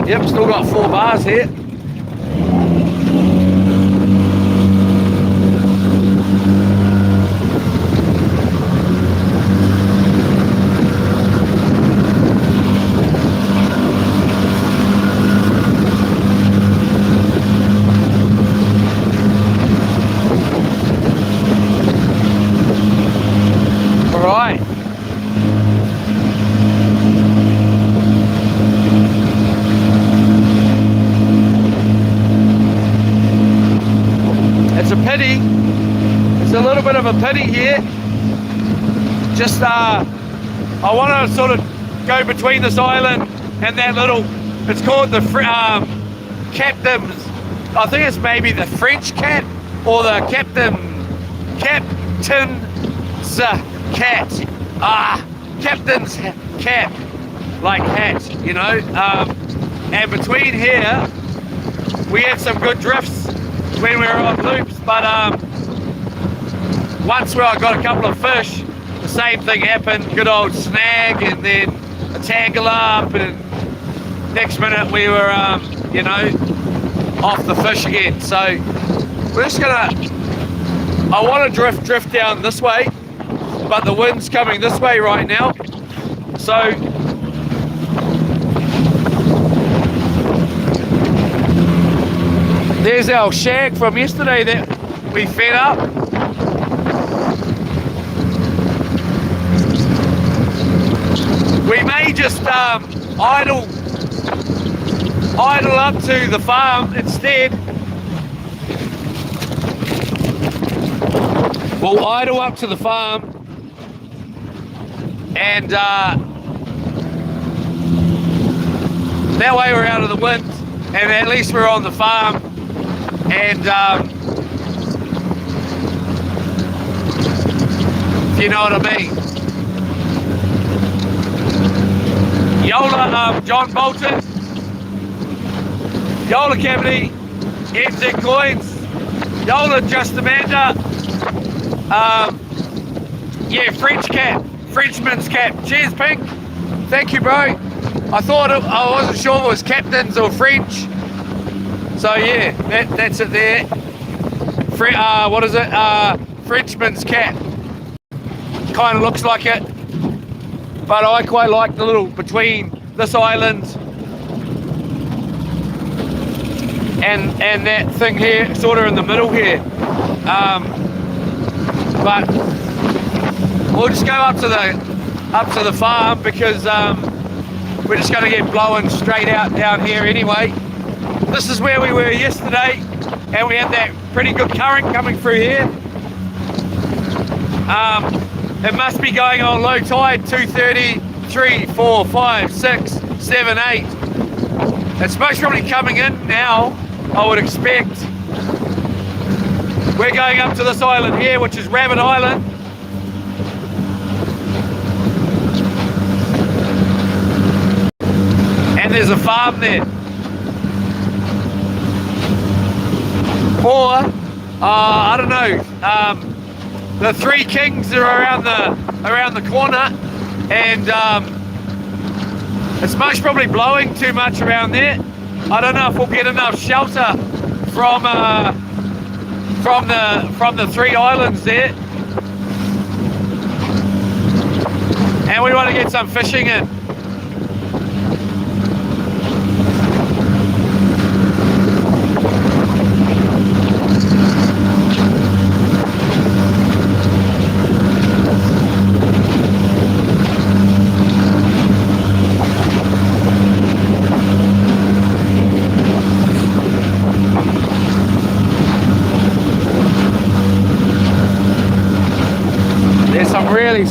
Yep, still got 4 bars here. All right. It's a pity. It's a little bit of a pity here. Just I want to sort of go between this island and that little. It's called the Captain's. I think it's maybe the French Cap or the Captain's Cat. Captain's Cap, like hat, you know. And between here, we had some good drifts when we were on Loops, but once where I got a couple of fish, the same thing happened. Good old snag, and then a tangle up, and next minute we were, you know, off the fish again. So we're just gonna. I want to drift down this way, but the wind's coming this way right now. So there's our shag from yesterday that we fed up. We may just idle up to the farm instead. We'll idle up to the farm and that way we're out of the wind and at least we're on the farm. And if you know what I mean. Yola, John Bolton, Yola Cavity, NZ Coins, Yola Just Amanda, yeah, Frenchman's Cap. Cheers, Pink. Thank you, bro. I wasn't sure if it was Captain's or French. So yeah, that's it there. What is it? Frenchman's Cap. Kind of looks like it, but I quite like the little between this island and that thing here, sort of in the middle here. But we'll just go up to the farm because we're just going to get blowing straight out down here anyway. This is where we were yesterday, and we had that pretty good current coming through here. It must be going on low tide, 2:30, 3, 4, 5, 6, 7, 8. It's most probably coming in now, I would expect. We're going up to this island here, which is Rabbit Island. And there's a farm there. Or, I don't know, the Three Kings are around the corner, and it's most probably blowing too much around there. I don't know if we'll get enough shelter from the 3 islands there, and we want to get some fishing in.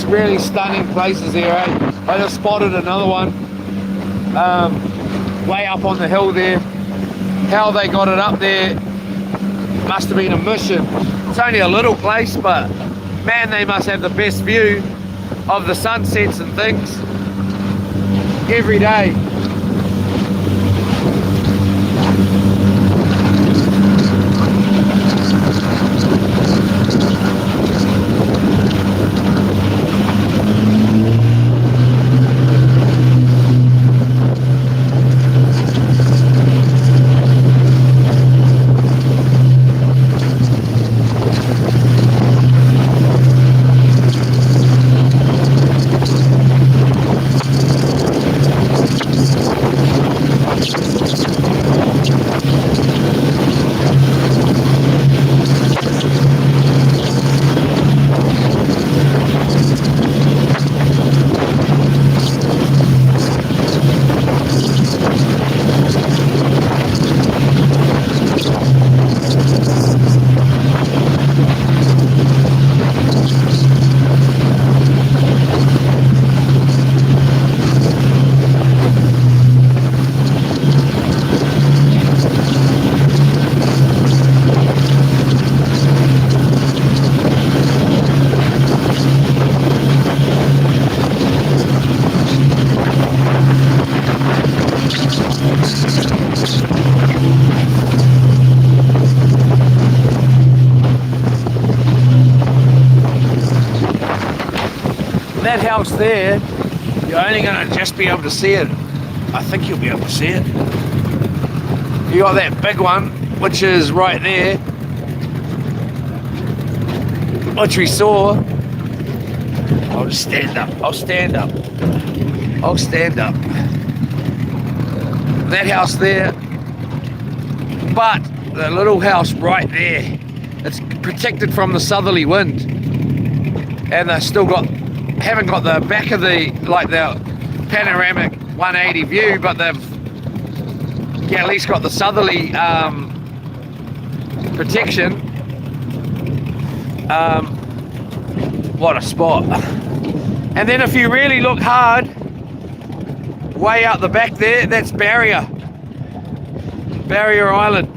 really stunning places here, eh? I just spotted another one way up on the hill there. How they got it up there must have been a mission. It's only a little place, but man, they must have the best view of the sunsets and things every day. That house there, you're only going to just be able to see it. I think you'll be able to see it. You got that big one, which is right there, which we saw. I'll just stand up. I'll stand up. I'll stand up. That house there, but the little house right there, it's protected from the southerly wind, and they've still haven't got the back of the panoramic 180 view, but they've at least got the southerly protection. What a spot. And then if you really look hard, way out the back there, that's Barrier Island.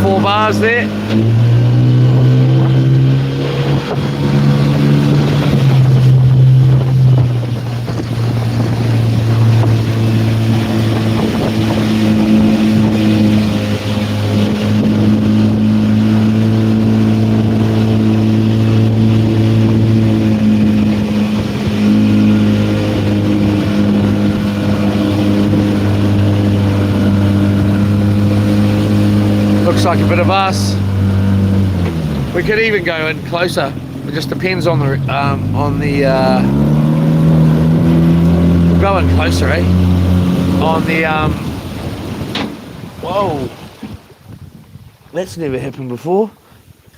4 bars there. Looks like a bit of us. We could even go in closer. It just depends on the we'll go in closer, eh? On the whoa. That's never happened before.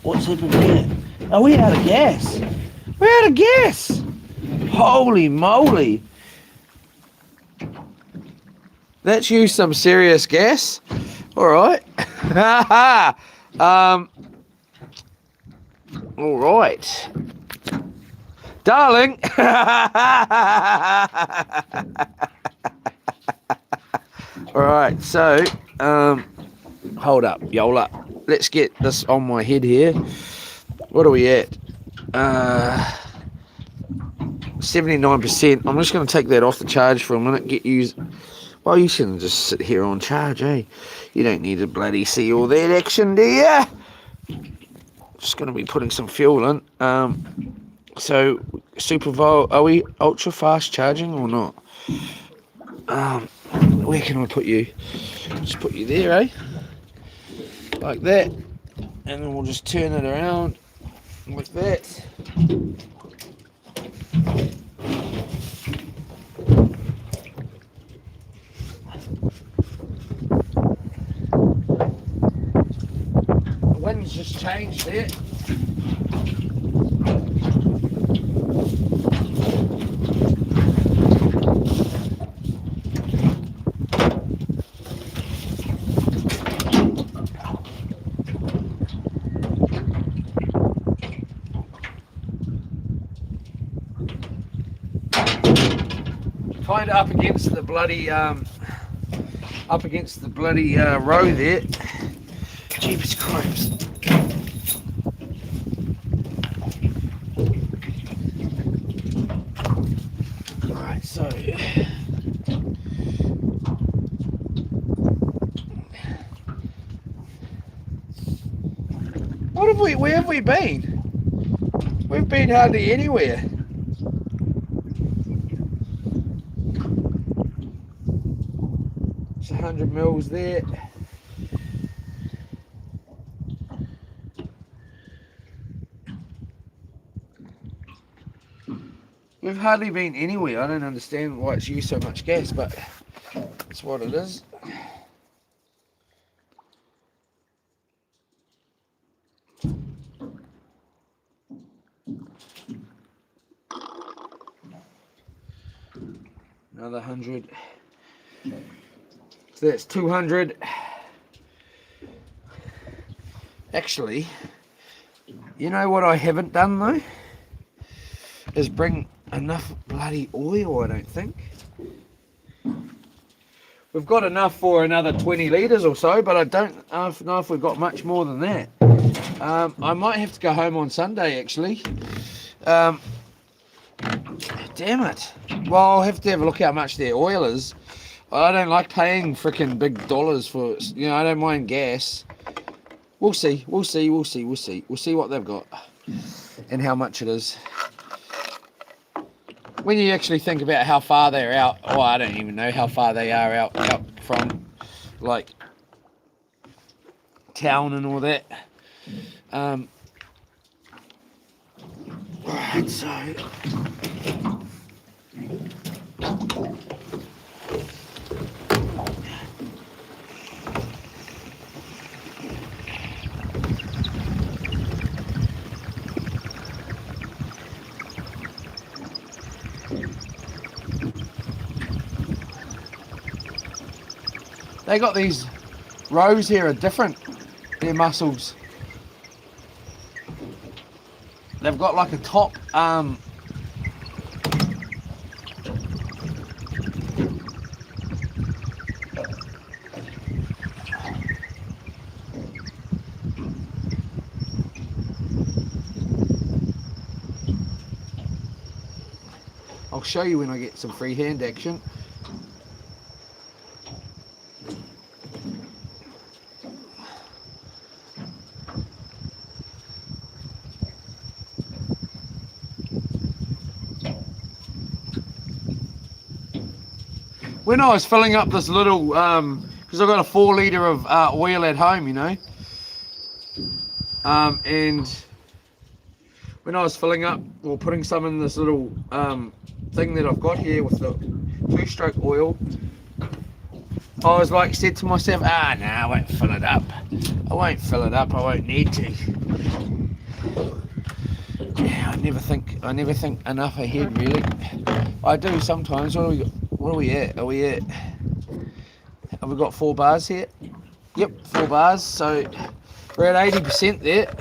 What's happened here? Are we out of gas? We're out of gas. Holy moly. That's used some serious gas. Alright. Alright. Darling. Alright, so hold up, Yola. Let's get this on my head here. What are we at? 79%. I'm just going to take that off the charge for a minute. Get used. Well, you shouldn't just sit here on charge, eh? You don't need to bloody see all that action, do you? Just going to be putting some fuel in. So, super volt. Are we ultra fast charging or not? Where can I put you? Just put you there, eh? Like that. And then we'll just turn it around like that. The wind's just changed there. Kind of up against the bloody row there. Jeepers Christ. Alright, so where have we been? We've been hardly anywhere. It's 100 mils there. We've hardly been anywhere. I don't understand why it's used so much gas, but it's what it is. Another 100. So that's 200. Actually, you know what I haven't done though? Is bring enough bloody oil, I don't think. We've got enough for another 20 litres or so, but I don't know if we've got much more than that. I might have to go home on Sunday actually. Damn it. Well, I'll have to have a look how much their oil is. I don't like paying freaking big dollars for, you know, I don't mind gas. We'll see what they've got and how much it is. When you actually think about how far they're out, oh, I don't even know how far they are out from, like, town and all that. Right, so... They got these rows here are different, their muscles. They've got like a top, I'll show you when I get some free hand action. When I was filling up this little, because I've got a 4 litre of oil at home, you know, and when I was filling up or putting some in this little thing that I've got here with the 2-stroke oil, I was like, said to myself, no, I won't fill it up. I won't fill it up. I won't need to. Yeah, I never think enough ahead, really. I do sometimes. What are we at? Have we got 4 bars here? Yep, 4 bars. So we're at 80% there.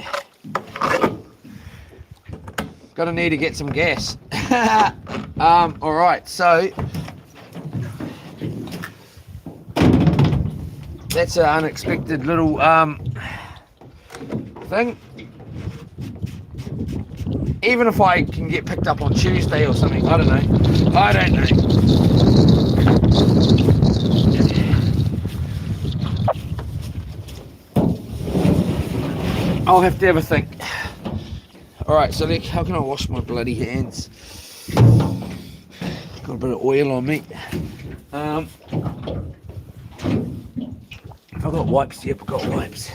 Gonna need to get some gas. All right, so that's an unexpected little thing. Even if I can get picked up on Tuesday or something, I don't know. I'll have to have a think. Alright, so look, how can I wash my bloody hands? Got a bit of oil on me. Have I got wipes? Yep, I've got wipes.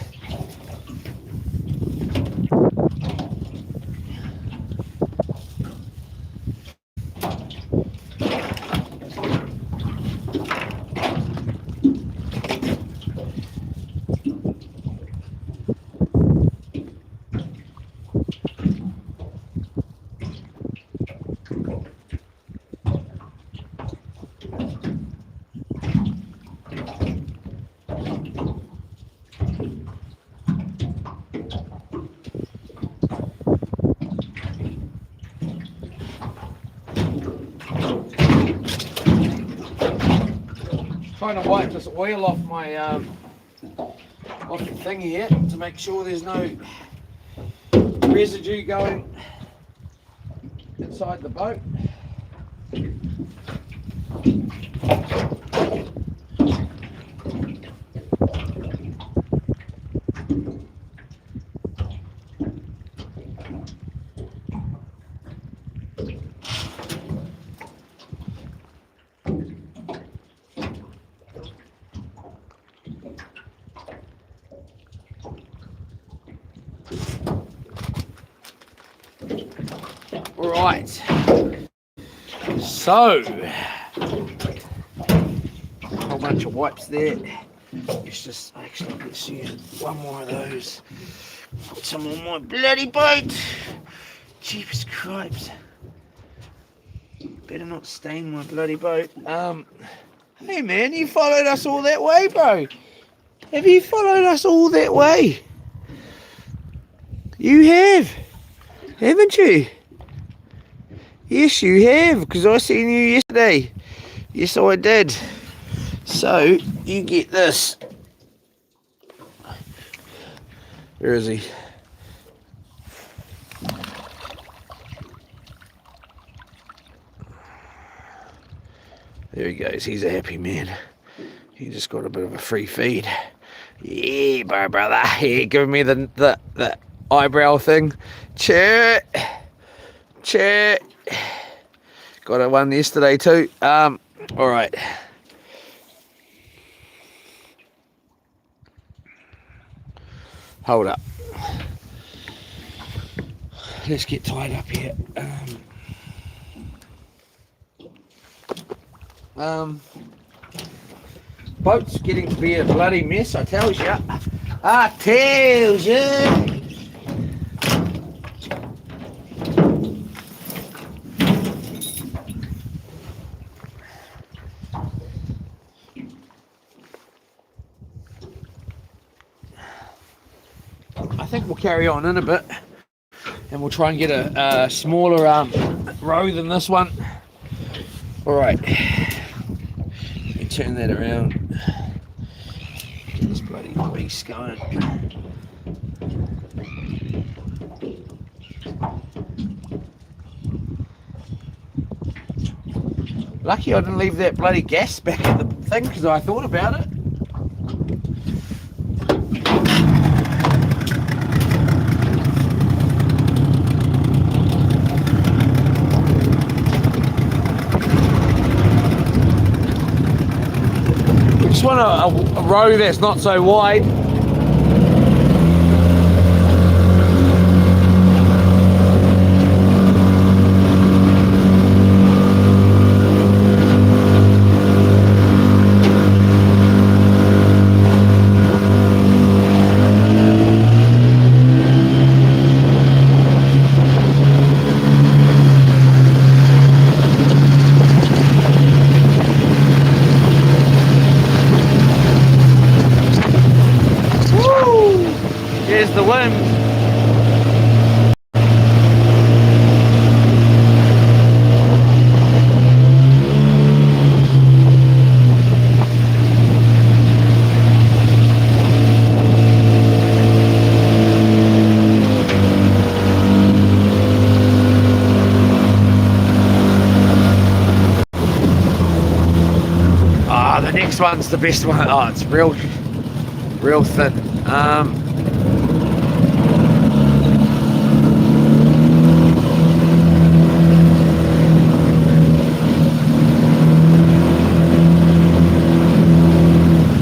Trying to wipe this oil off my off the thing here to make sure there's no residue going inside the boat. Right, so a whole bunch of wipes there. Let's use one more of those. Put some on my bloody boat. Jeepers cripes. Better not stain my bloody boat. Hey man, you followed us all that way, bro. Have you followed us all that way? You have, haven't you? Yes, you have, because I seen you yesterday. Yes, I did. So, you get this. Where is he? There he goes. He's a happy man. He just got a bit of a free feed. Yeah, brother. Yeah, give me the eyebrow thing. Cheer. Got a one yesterday too. All right. Hold up. Let's get tied up here. Boat's getting to be a bloody mess, I tells you. I tells you. I think we'll carry on in a bit and we'll try and get a smaller row than this one. Alright, let me turn that around. Get this bloody beast going. Lucky I didn't leave that bloody gas back at the thing because I thought about it. We just want a row that's not so wide. Here's the wind. Ah, the next one's the best one. Oh, it's real thin.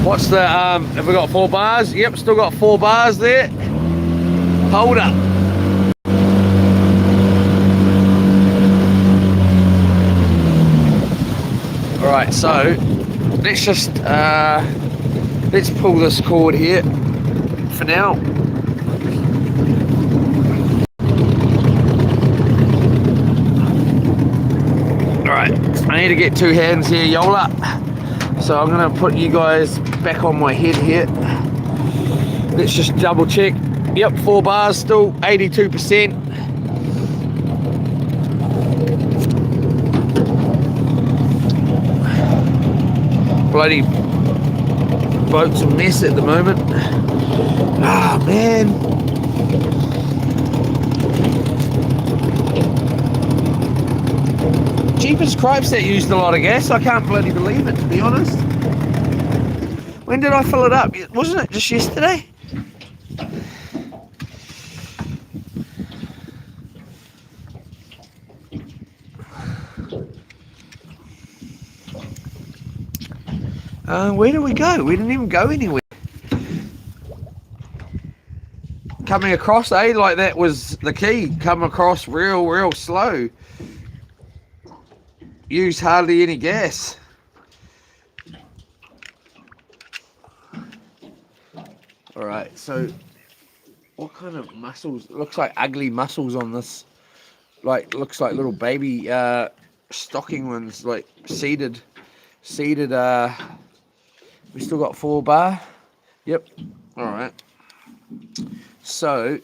What's the, have we got 4 bars? Yep, still got 4 bars there. Hold up. Alright, so, let's just, let's pull this cord here for now. Alright, I need to get 2 hands here, Yola. So I'm going to put you guys back on my head here. Let's just double check. Yep, 4 bars still, 82%. Bloody boat's a mess at the moment. Ah, man. Jeepers cripes, that used a lot of gas. I can't bloody believe it, to be honest. When did I fill it up? Wasn't it just yesterday? Where did we go? We didn't even go anywhere. Coming across, like that was the key. Come across real slow. Use hardly any gas. Alright, so what kind of muscles? It looks like ugly muscles on this. Like, looks like little baby stocking ones, like seeded. We still got 4 bar. Yep. Alright. So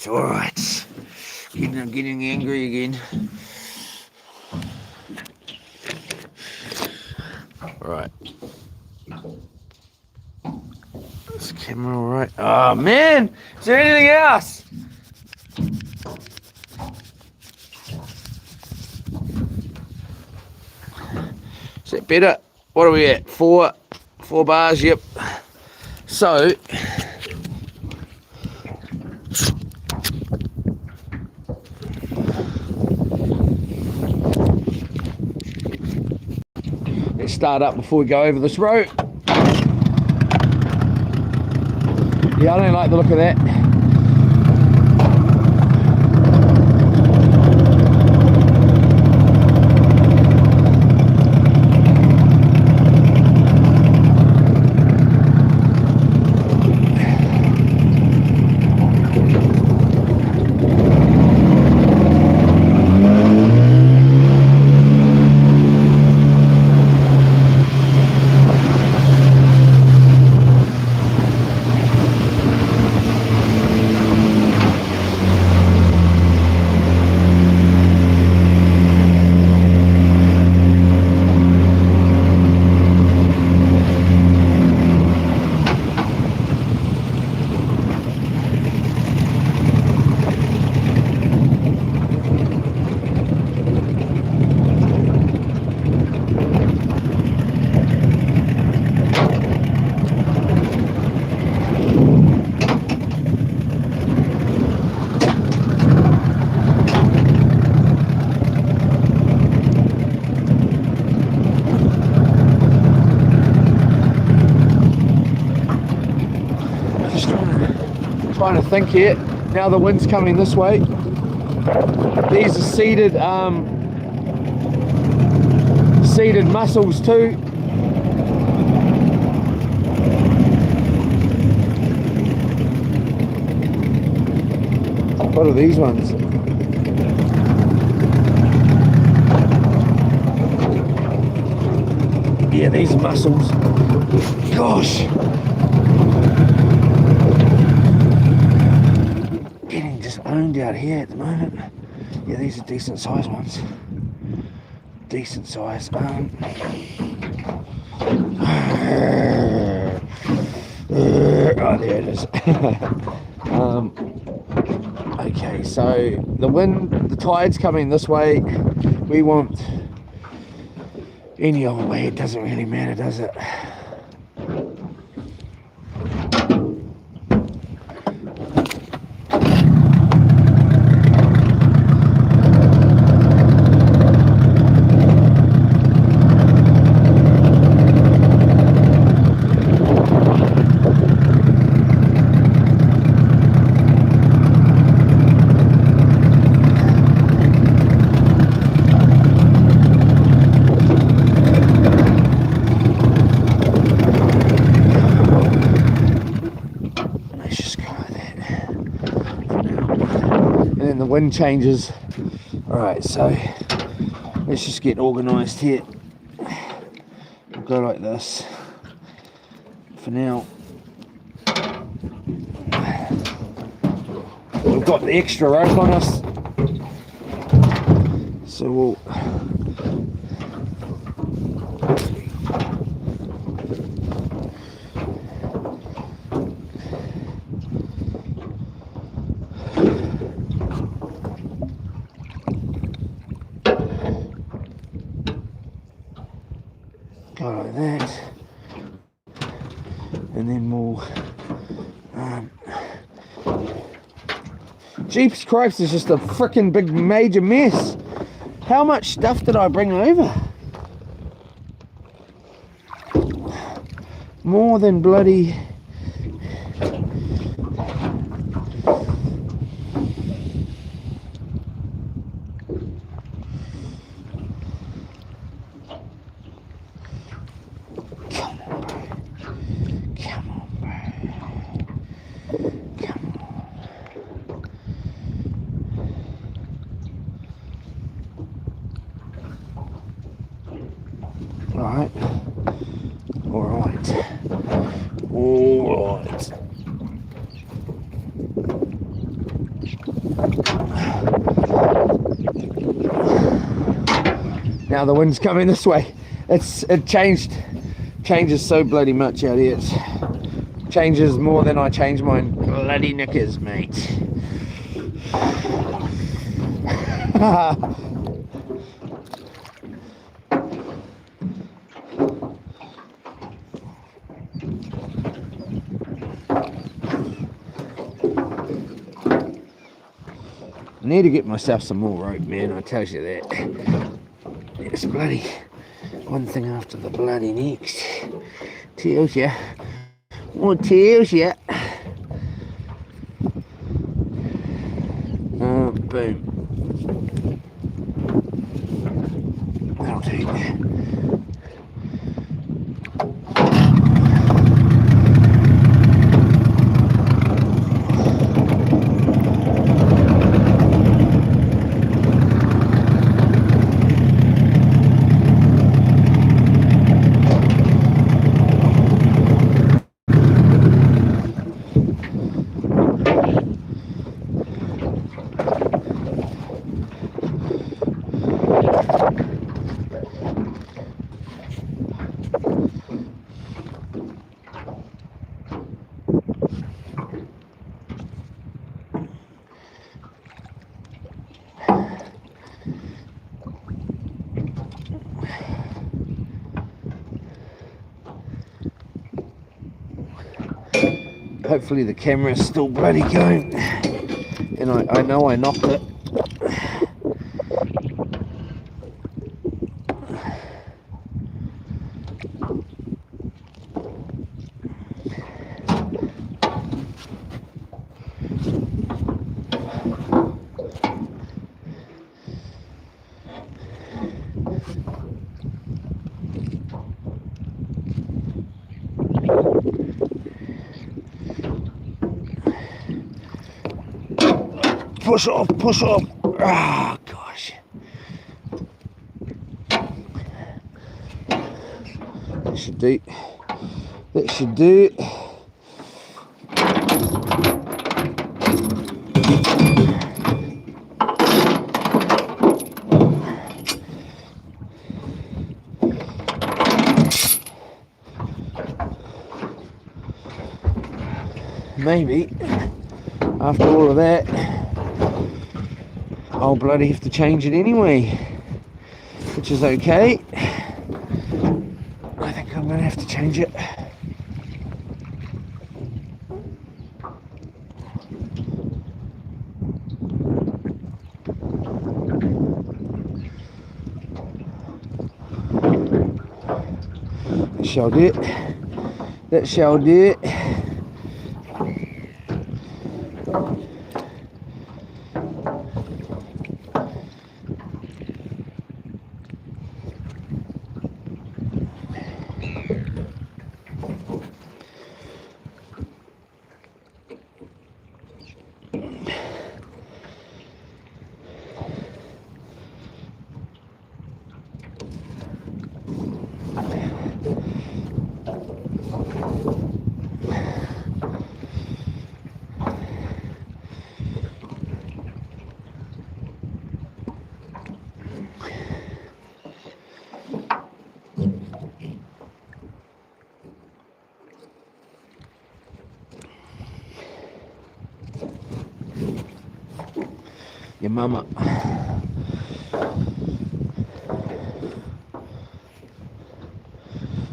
Alright. Getting angry again. Alright. Is the camera alright? Oh man! Is there anything else? Is that better? What are we at? 4 bars, yep. So let's start up before we go over this road. Yeah, I don't like the look of that. trying to think here. Now the wind's coming this way. These are seeded mussels too. What are these ones? Yeah, these are mussels. Gosh. Getting just owned out here at the moment. Yeah, these are decent sized ones. Decent size. Oh, there it is. Okay, so the tide's coming this way. We want any old way, it doesn't really matter, does it? Wind changes. All right, so let's just get organized here. We'll go like this for now. We've got the extra rope on us, so we'll go like that, and then we'll Jeep's Cripes is just a freaking big major mess. How much stuff did I bring over? More than bloody now the wind's coming this way. It changes so bloody much out here. It changes more than I change my bloody knickers, mate. I need to get myself some more rope, man, I tell you that. It's bloody one thing after the bloody next. Tells ya. What tells ya? Boom. That'll do. Hopefully the camera is still bloody going, and I know I knocked it. Push off, push off. Ah, gosh. That should do. That should do. Maybe after all of that, I'll bloody have to change it anyway, which is okay. I think I'm gonna have to change it. That shall do it. That shall do it. Your mama.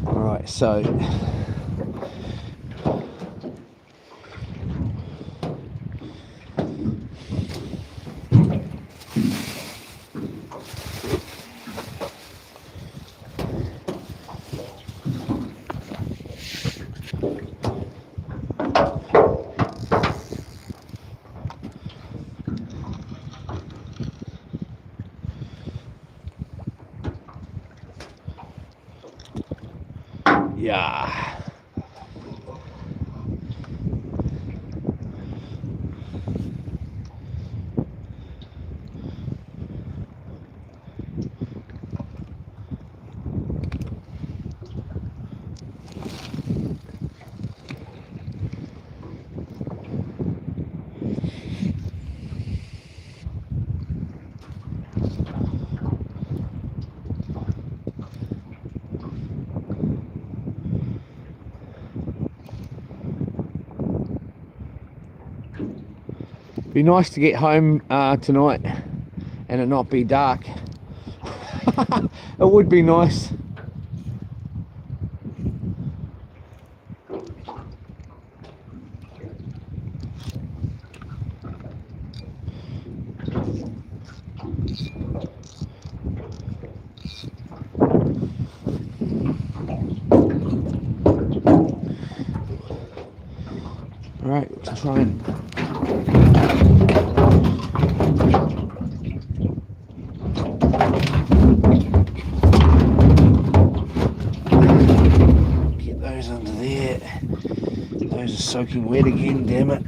Alright, so yeah. Be nice to get home tonight and it not be dark. It would be nice. All right, let's try and get those under there. Those are soaking wet again, damn it.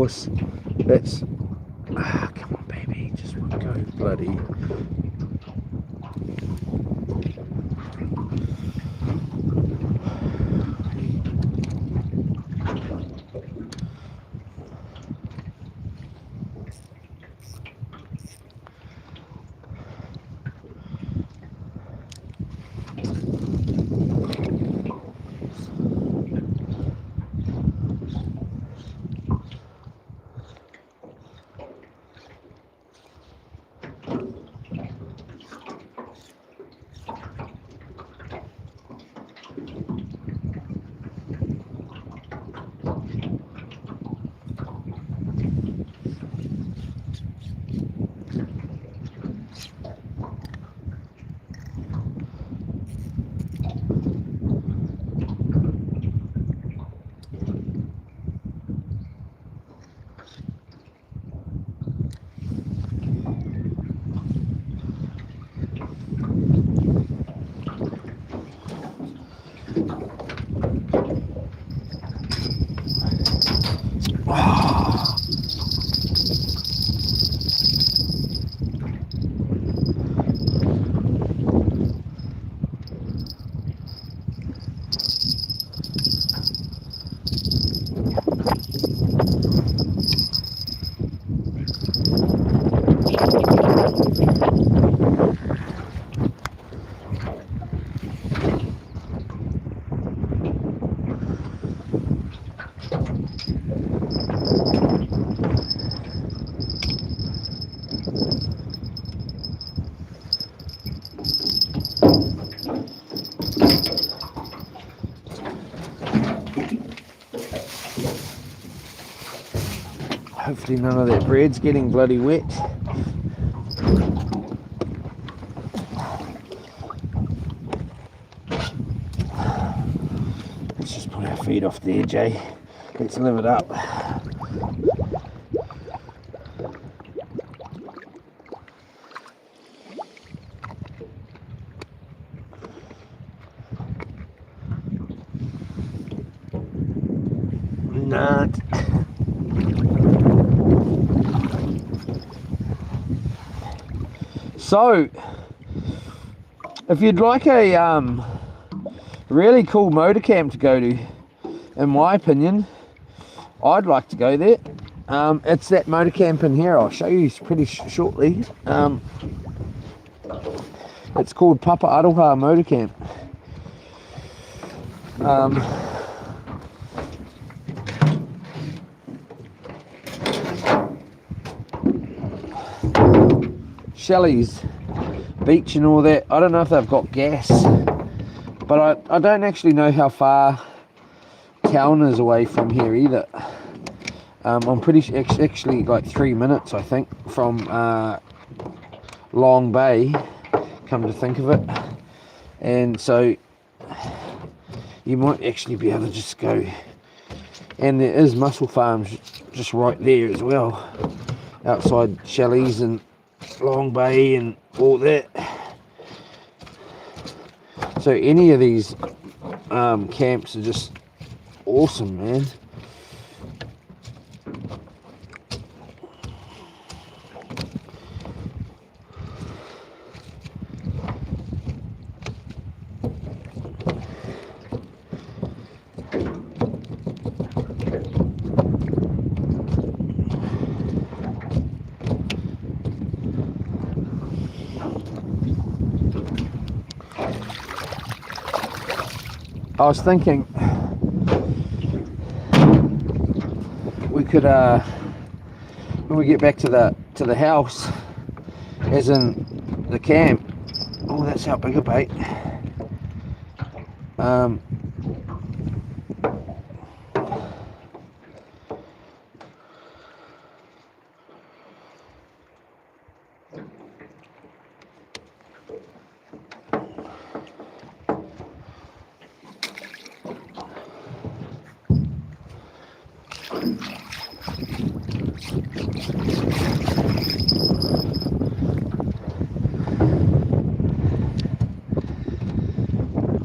course, that's, come on baby, just go bloody. Hopefully none of that bread's getting bloody wet. Let's just put our feet off there, Jay. Let's live it up. Not. So, if you'd like a really cool motor camp to go to, in my opinion, I'd like to go there. It's that motor camp in here. I'll show you pretty shortly. It's called Papa Aroha Motor Camp. Shelley's beach and all that. I don't know if they've got gas, but I don't actually know how far town is away from here either. I'm pretty actually like 3 minutes, I think, from Long Bay, come to think of it. And so you might actually be able to just go, and there is mussel farms just right there as well, outside Shelley's and Long Bay and all that. So any of these camps are just awesome, man. I was thinking we could when we get back to the house, as in the camp. Oh, that's how big a bait.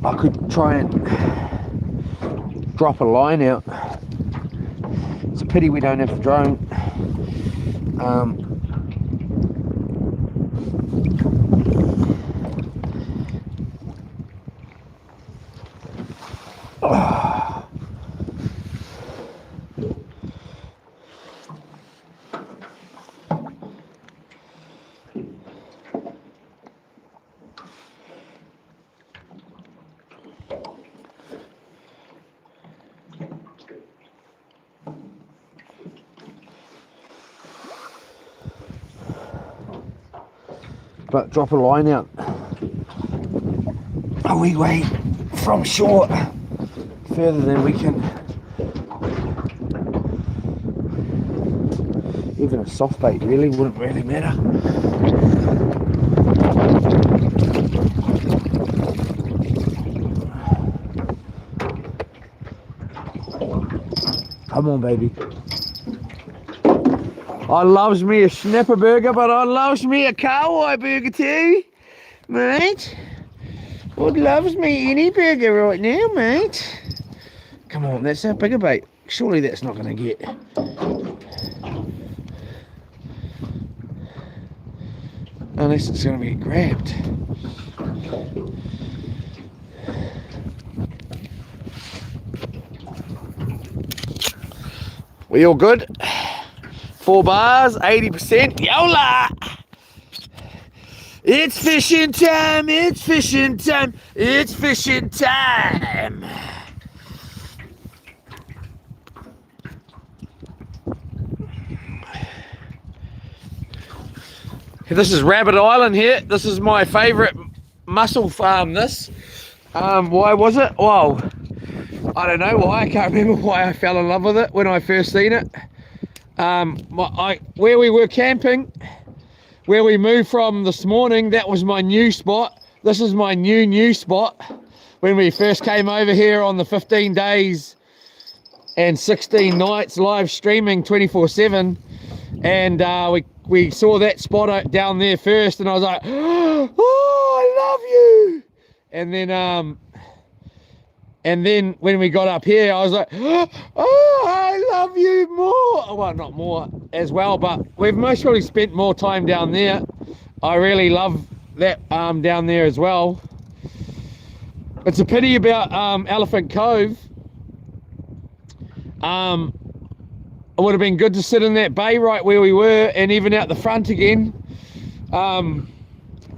I could try and drop a line out. It's a pity we don't have a drone. But drop a line out a wee way from shore, further than we can. Even a soft bait really wouldn't really matter. Come on, baby. I loves me a snapper burger, but I loves me a cowboy burger too, mate. I loves me any burger right now, mate. Come on, that's a bigger bait. Surely that's not going to get. Unless it's going to be grabbed. We all good? 4 bars, 80%. Yola! It's fishing time, it's fishing time, it's fishing time. This is Rabbit Island here. This is my favourite mussel farm, this. Why was it? Well, I don't know why. I can't remember why I fell in love with it when I first seen it. Where we were camping, where we moved from this morning, that was my new spot. This is my new spot. When we first came over here on the 15 days and 16 nights live streaming 24/7, and we saw that spot down there first, and I was like, oh, I love you. And then when we got up here, I was like, oh, I love you more. Well, not more as well, but we've most probably spent more time down there. I really love that down there as well. It's a pity about Elephant Cove. It would have been good to sit in that bay right where we were, and even out the front again.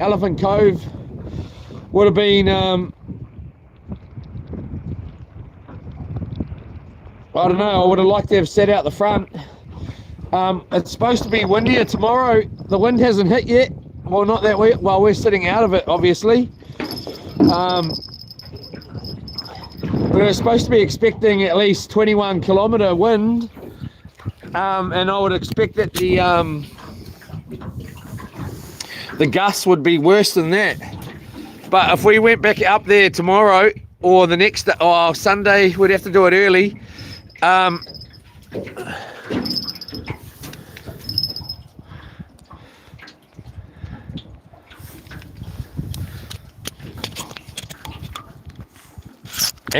Elephant Cove would have been... I don't know, I would have liked to have sat out the front. It's supposed to be windier tomorrow. The wind hasn't hit yet. Well, not that way. Well, we're sitting out of it, obviously. We were supposed to be expecting at least 21 kilometre wind. And I would expect that the gusts would be worse than that. But if we went back up there tomorrow or the next day, or Sunday, we'd have to do it early. And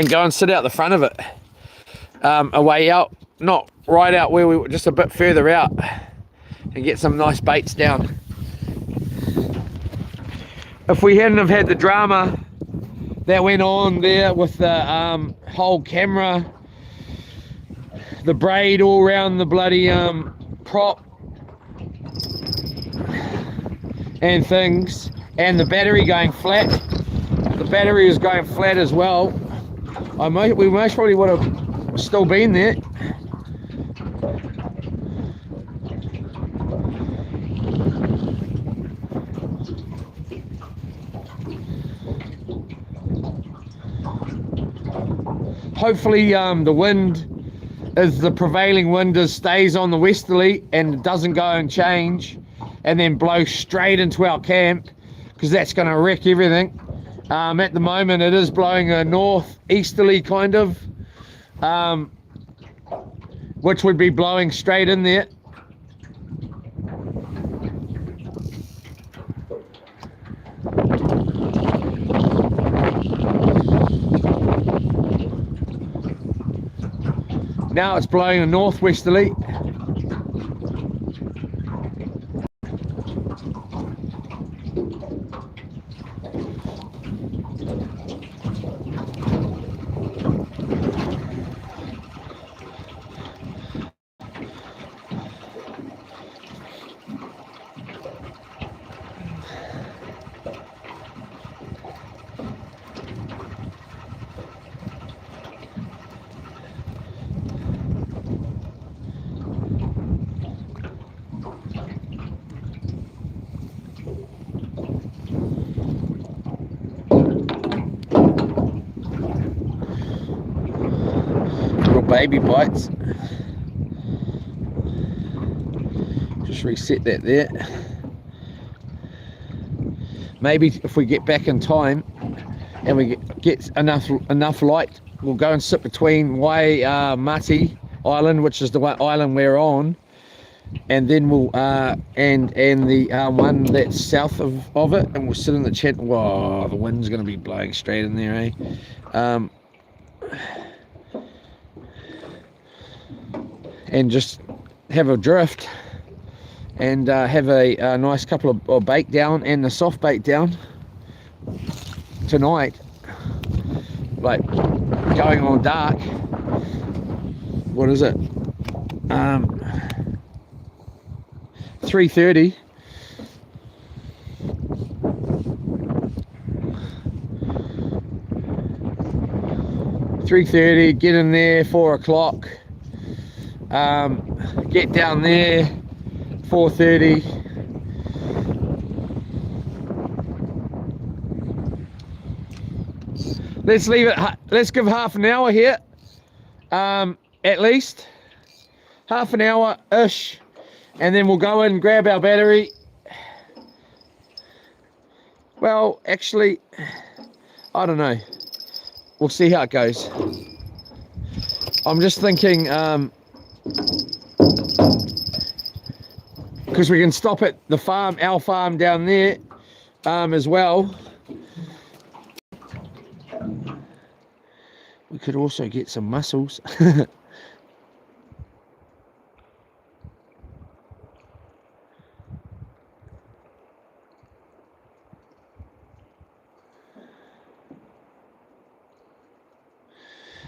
go and sit out the front of it, a way out, not right out where we were, just a bit further out, and get some nice baits down. If we hadn't have had the drama that went on there with the whole camera, the braid all around the bloody prop and things, and the battery going flat, the battery was going flat as well, we most probably would have still been there. Hopefully the wind is the prevailing wind, stays on the westerly and doesn't go and change and then blow straight into our camp, because that's going to wreck everything. At the moment it is blowing a northeasterly kind of, which would be blowing straight in there. Now it's blowing a northwesterly. Little baby bites. Just reset that there. Maybe if we get back in time and we get enough light, we'll go and sit between Waimati Island, which is the one island we're on, and then we'll and the one that's south of it, and we'll sit in the channel. Whoa, the wind's going to be blowing straight in there, eh? And just have a drift and have a nice couple of bait down and the soft bait down tonight, like going on dark. What is it? 3:30. Get in there 4 o'clock. Get down there 4:30. Let's leave it. Let's give half an hour here, at least half an hour ish, and then we'll go in and grab our battery. Well, actually, I don't know. We'll see how it goes. I'm just thinking, because we can stop at the farm, our farm down there, as well. We could also get some mussels.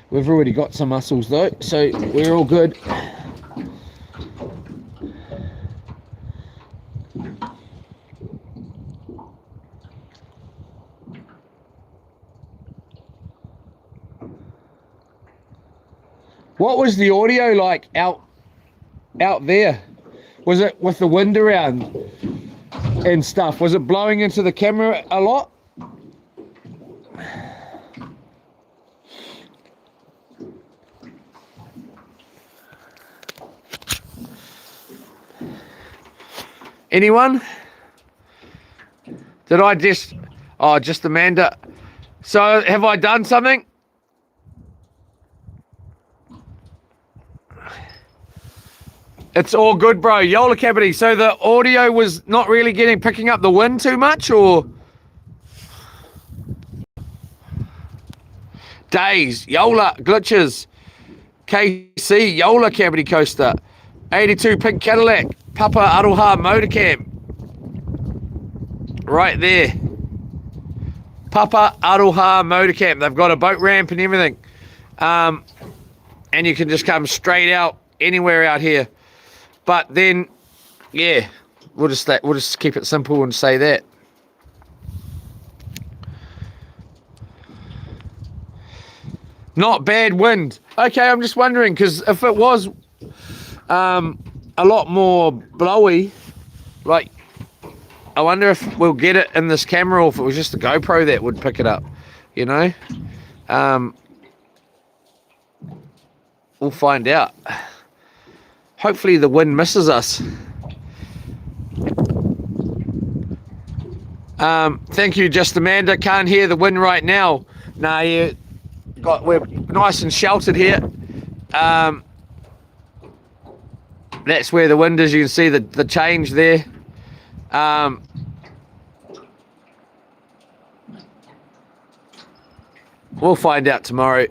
We've already got some mussels though, so we're all good. What was the audio like out there? Was it with the wind around and stuff? Was it blowing into the camera a lot? Anyone? Did I just... Oh, just Amanda. So, have I done something? It's all good, bro. Yola Cavity. So the audio was not really picking up the wind too much, or? Days. Yola glitches. KC. Yola Cavity Coaster. 82 Pink Cadillac. Papa Aroha Motor Camp. Right there. Papa Aroha Motor Camp. They've got a boat ramp and everything. And you can just come straight out anywhere out here. But then, yeah, we'll just keep it simple and say that. Not bad wind. Okay, I'm just wondering, because if it was a lot more blowy, like, I wonder if we'll get it in this camera, or if it was just the GoPro that would pick it up, you know? We'll find out. Hopefully the wind misses us. Thank you, just Amanda. Can't hear the wind right now. Nah, yeah, we're nice and sheltered here. That's where the wind is. You can see the change there. We'll find out tomorrow.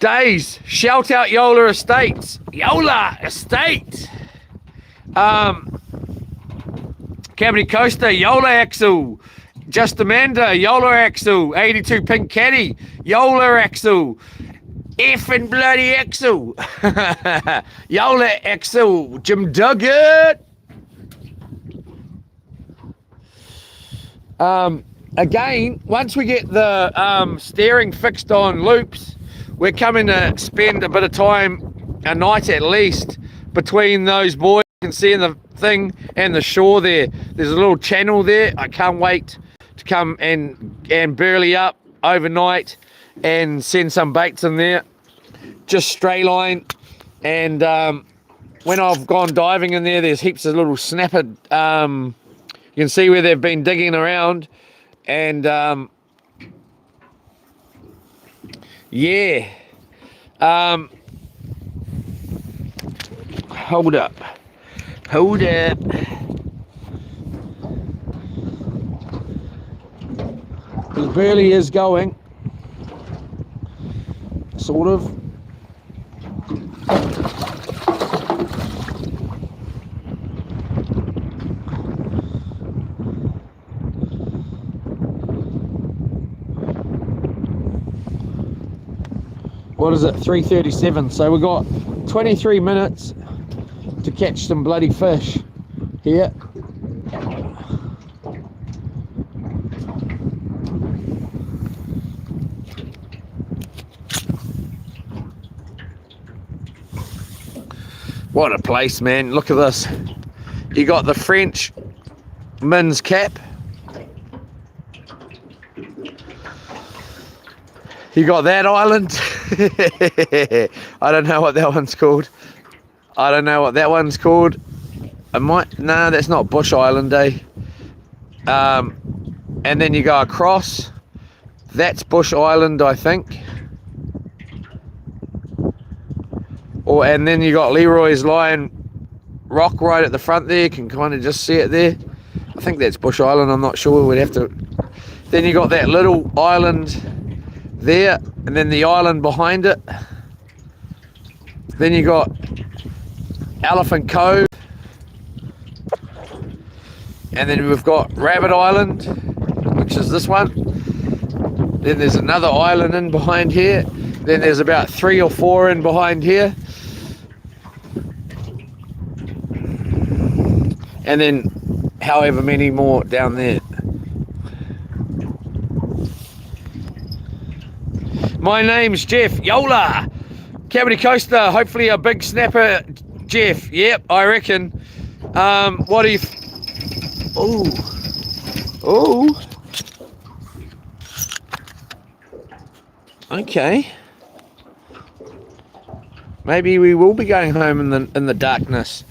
Days, shout out Yola Estates. Yola Estate. Cavity Coaster, Yola Axle. Just Amanda, Yola Axle. 82 Pink Caddy, Yola Axle. Effing bloody Axle. Yola Axle. Jim Duggett. Again, once we get the steering fixed on loops, we're coming to spend a bit of time, a night at least, between those boys. You can see in the thing and the shore there, there's a little channel there. I can't wait to come and burley up overnight and send some baits in there. Just straight line. And when I've gone diving in there, there's heaps of little snapper. You can see where they've been digging around. And yeah, hold up, it barely is going, sort of. What is it, 3:37, so we've got 23 minutes to catch some bloody fish here. What a place, man. Look at this. You got the French Min's Cap. You got that island. I don't know what that one's called. I might, no, that's not Bush Island, eh? And then you go across. That's Bush Island, I think. And then you got Leroy's Lion Rock right at the front there. You can kind of just see it there. I think that's Bush Island. I'm not sure. We'd have to. Then you got that little island there, and then the island behind it. Then you got Elephant Cove, and then we've got Rabbit Island, which is this one. Then there's another island in behind here. Then there's about 3 or 4 in behind here, and then however many more down there. My name's Jeff. Yola, Cavity Coaster. Hopefully a big snapper, Jeff. Yep, I reckon. What do you? Oh. Okay. Maybe we will be going home in the darkness.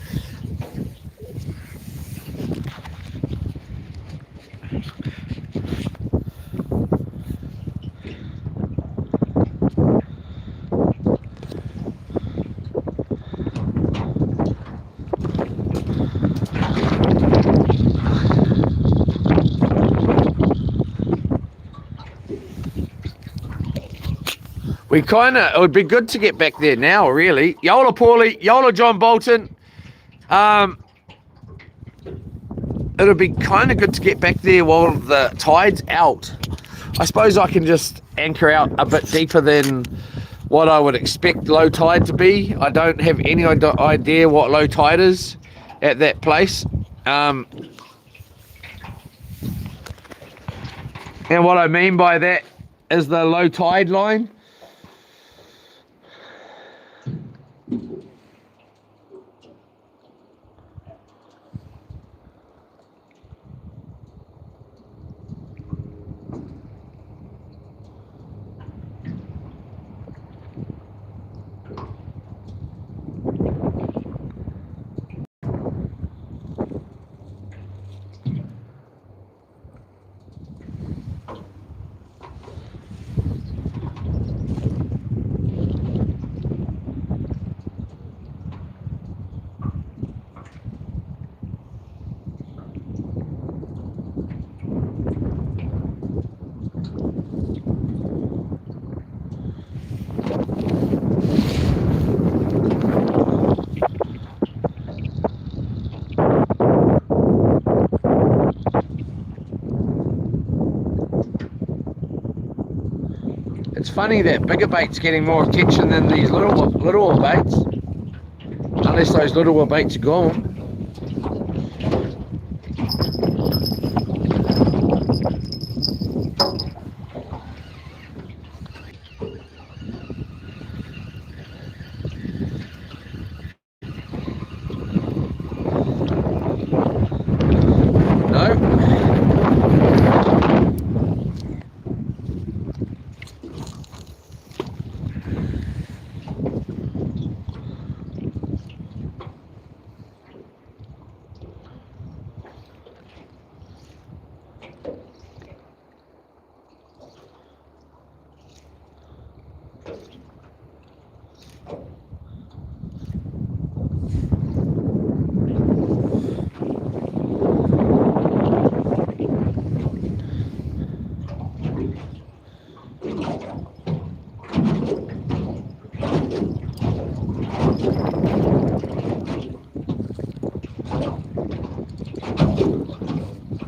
It would be good to get back there now, really. Yola Paulie, Yola John Bolton. It would be kind of good to get back there while the tide's out. I suppose I can just anchor out a bit deeper than what I would expect low tide to be. I don't have any idea what low tide is at that place. And what I mean by that is the low tide line. funny that bigger bait's getting more attention than these little baits. Unless those little baits are gone.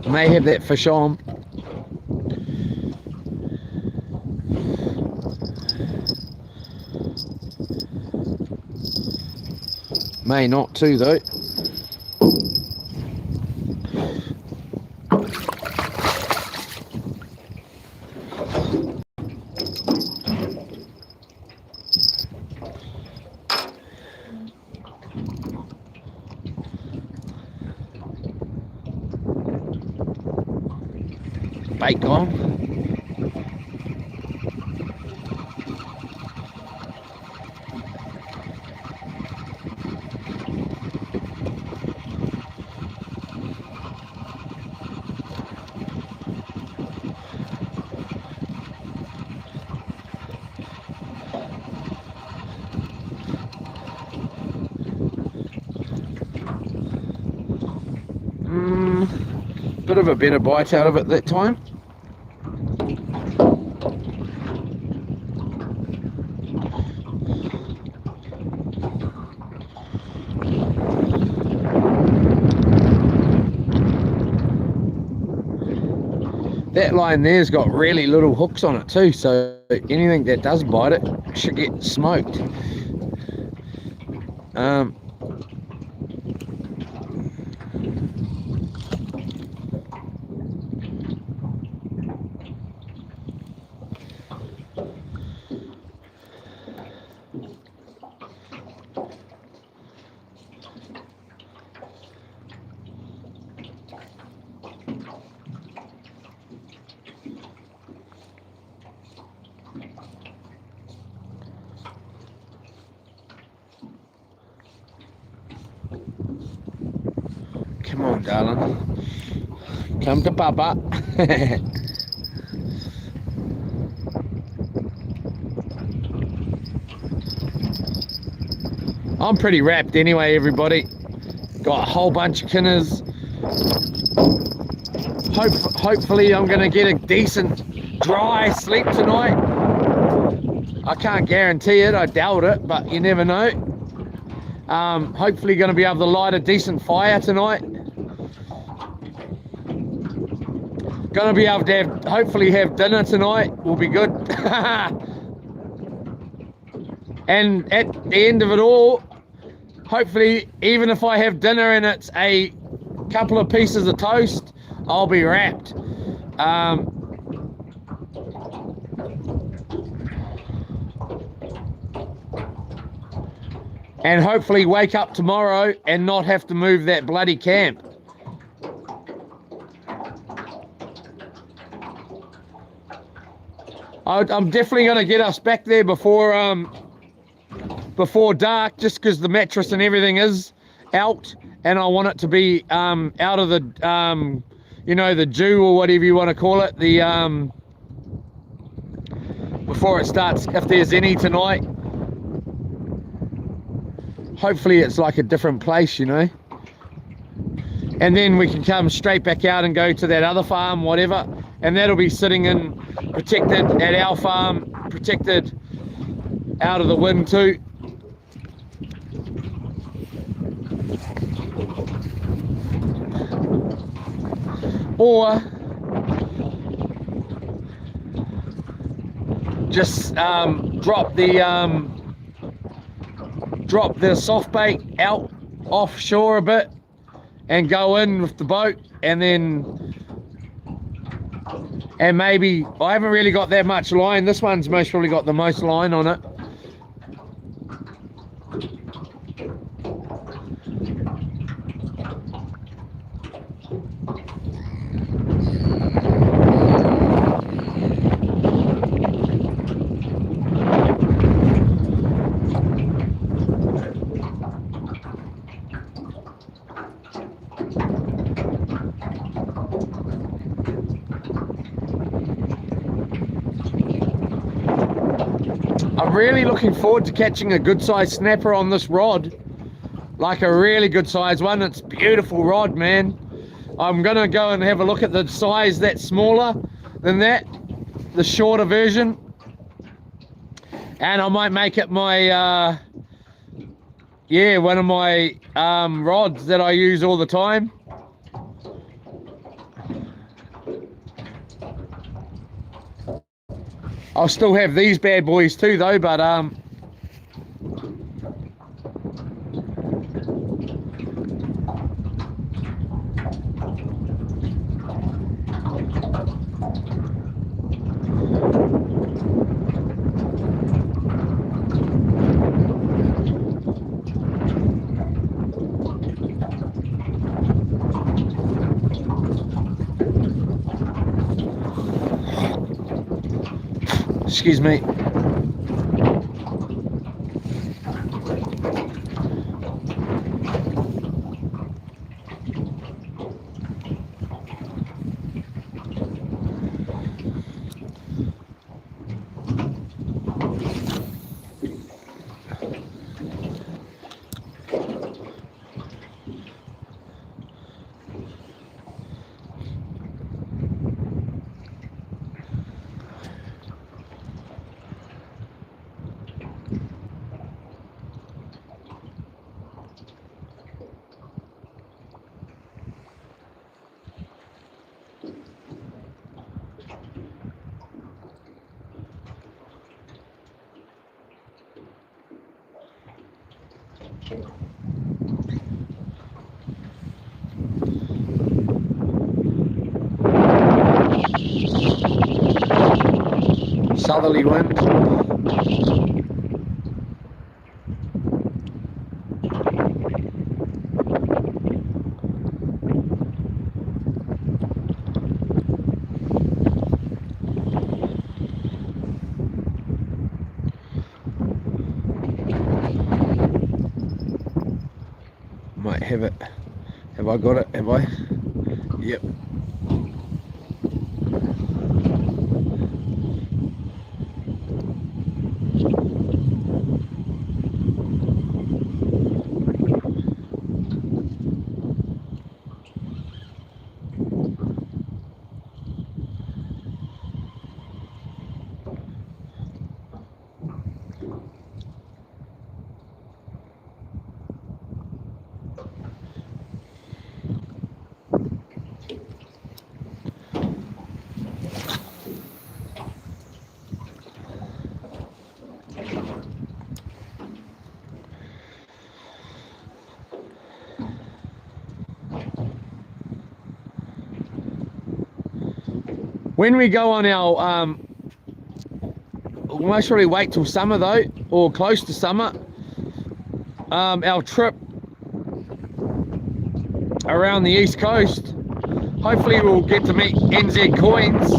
May have that fish on. May not too though. Bait gone. Bit of a better bite out of it that time. That line there's got really little hooks on it too, so anything that does bite it should get smoked. Come on, darling. Come to Papa. I'm pretty wrapped anyway, everybody. Got a whole bunch of kinners. Hopefully I'm going to get a decent dry sleep tonight. I can't guarantee it, I doubt it, but you never know. Hopefully going to be able to light a decent fire tonight. Going to be able to hopefully have dinner tonight. Will be good. And at the end of it all, hopefully, even if I have dinner and it's a couple of pieces of toast, I'll be wrapped. And hopefully wake up tomorrow and not have to move that bloody camp. I'm definitely going to get us back there before dark, just because the mattress and everything is out, and I want it to be out of the you know, the dew or whatever you want to call it, the before it starts, if there's any tonight. Hopefully it's like a different place, you know, and then we can come straight back out and go to that other farm, whatever, and that'll be sitting in protected at our farm, protected out of the wind too. just drop the soft bait out offshore a bit and go in with the boat, and maybe I haven't really got that much line. This one's most probably got the most line on it. I'm really looking forward to catching a good sized snapper on this rod, like a really good sized one. It's a beautiful rod, man. I'm gonna go and have a look at the size that's smaller than that, the shorter version, and I might make it my one of my rods that I use all the time. I'll still have these bad boys too though, but excuse me. Southerly wind. Might have it. Have I got it? Have I? Yep. When we go on our, we'll most probably wait till summer though, or close to summer, our trip around the east coast, hopefully we'll get to meet NZ Coins.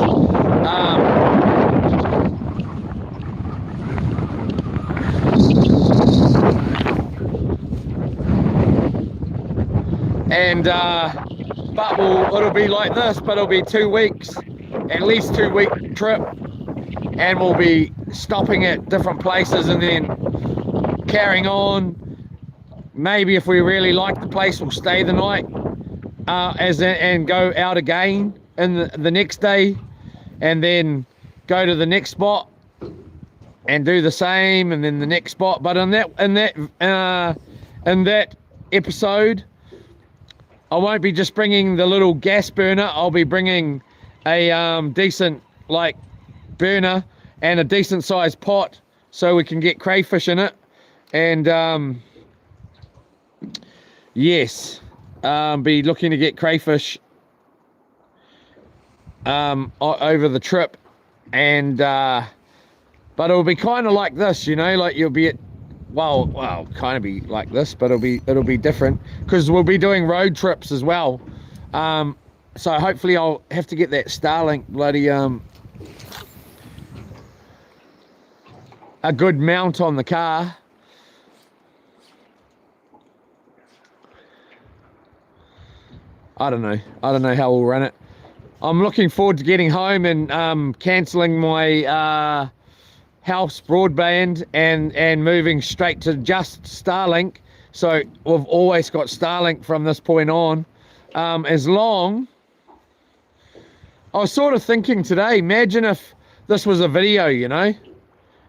But it'll be like this, but it'll be 2 weeks. At least 2 week trip, and we'll be stopping at different places and then carrying on. Maybe if we really like the place, we'll stay the night and go out again in the next day, and then go to the next spot and do the same, and then the next spot. But in that episode, I won't be just bringing the little gas burner. I'll be bringing a decent like burner and a decent sized pot so we can get crayfish in it. And yes, be looking to get crayfish over the trip. And but it'll be kind of like this, you know, like you'll be at, well, kind of be like this, but it'll be different because we'll be doing road trips as well. So hopefully I'll have to get that Starlink bloody a good mount on the car. I don't know how we'll run it. I'm looking forward to getting home and cancelling my house broadband and moving straight to just Starlink. So we've always got Starlink from this point on. As long, I was sort of thinking today, imagine if this was a video, you know,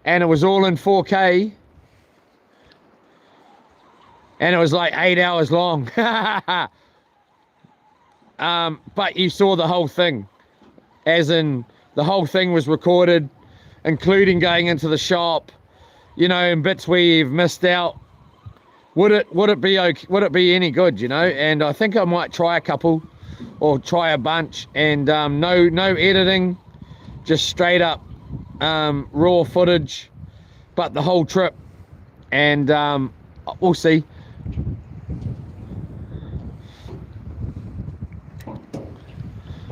and it was all in 4K and it was like 8 hours long. But you saw the whole thing, as in the whole thing was recorded, including going into the shop, you know, and bits where you've missed out. Would it be okay? Would it be any good, you know? And I think I might try a couple or try a bunch, and no editing, just straight up raw footage, but the whole trip. And we'll see.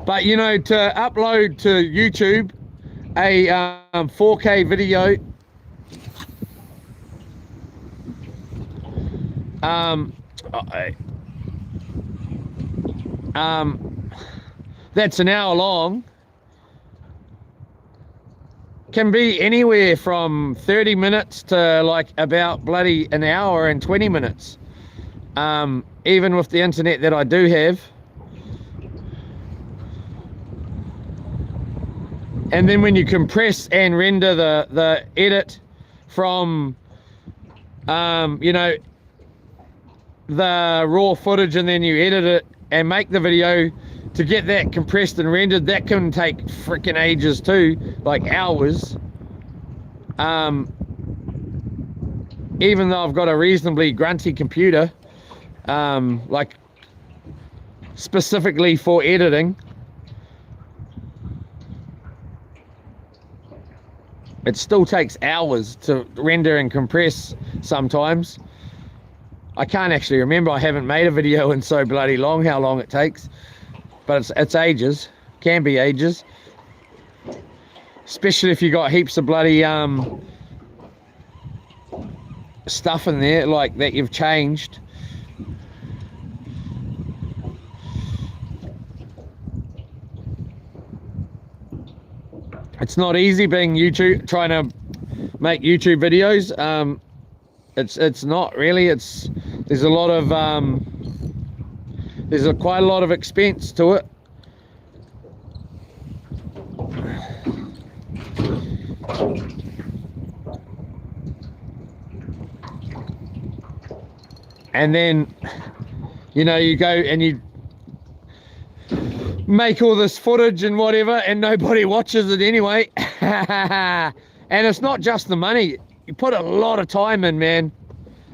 But you know, to upload to YouTube a 4K video, that's an hour long, can be anywhere from 30 minutes to like about bloody an hour and 20 minutes, even with the internet that I do have. And then when you compress and render the edit from, you know, the raw footage, and then you edit it and make the video, to get that compressed and rendered, that can take freaking ages too, like hours. Even though I've got a reasonably grunty computer, like specifically for editing, it still takes hours to render and compress sometimes. I can't actually remember. I haven't made a video in so bloody long, how long it takes. But it's ages. Can be ages. Especially if you got heaps of bloody stuff in there, like that you've changed. It's not easy being YouTube, trying to make YouTube videos. It's not really. There's a lot of quite a lot of expense to it. And then, you know, you go and you make all this footage and whatever, and nobody watches it anyway. And it's not just the money. You put a lot of time in, man.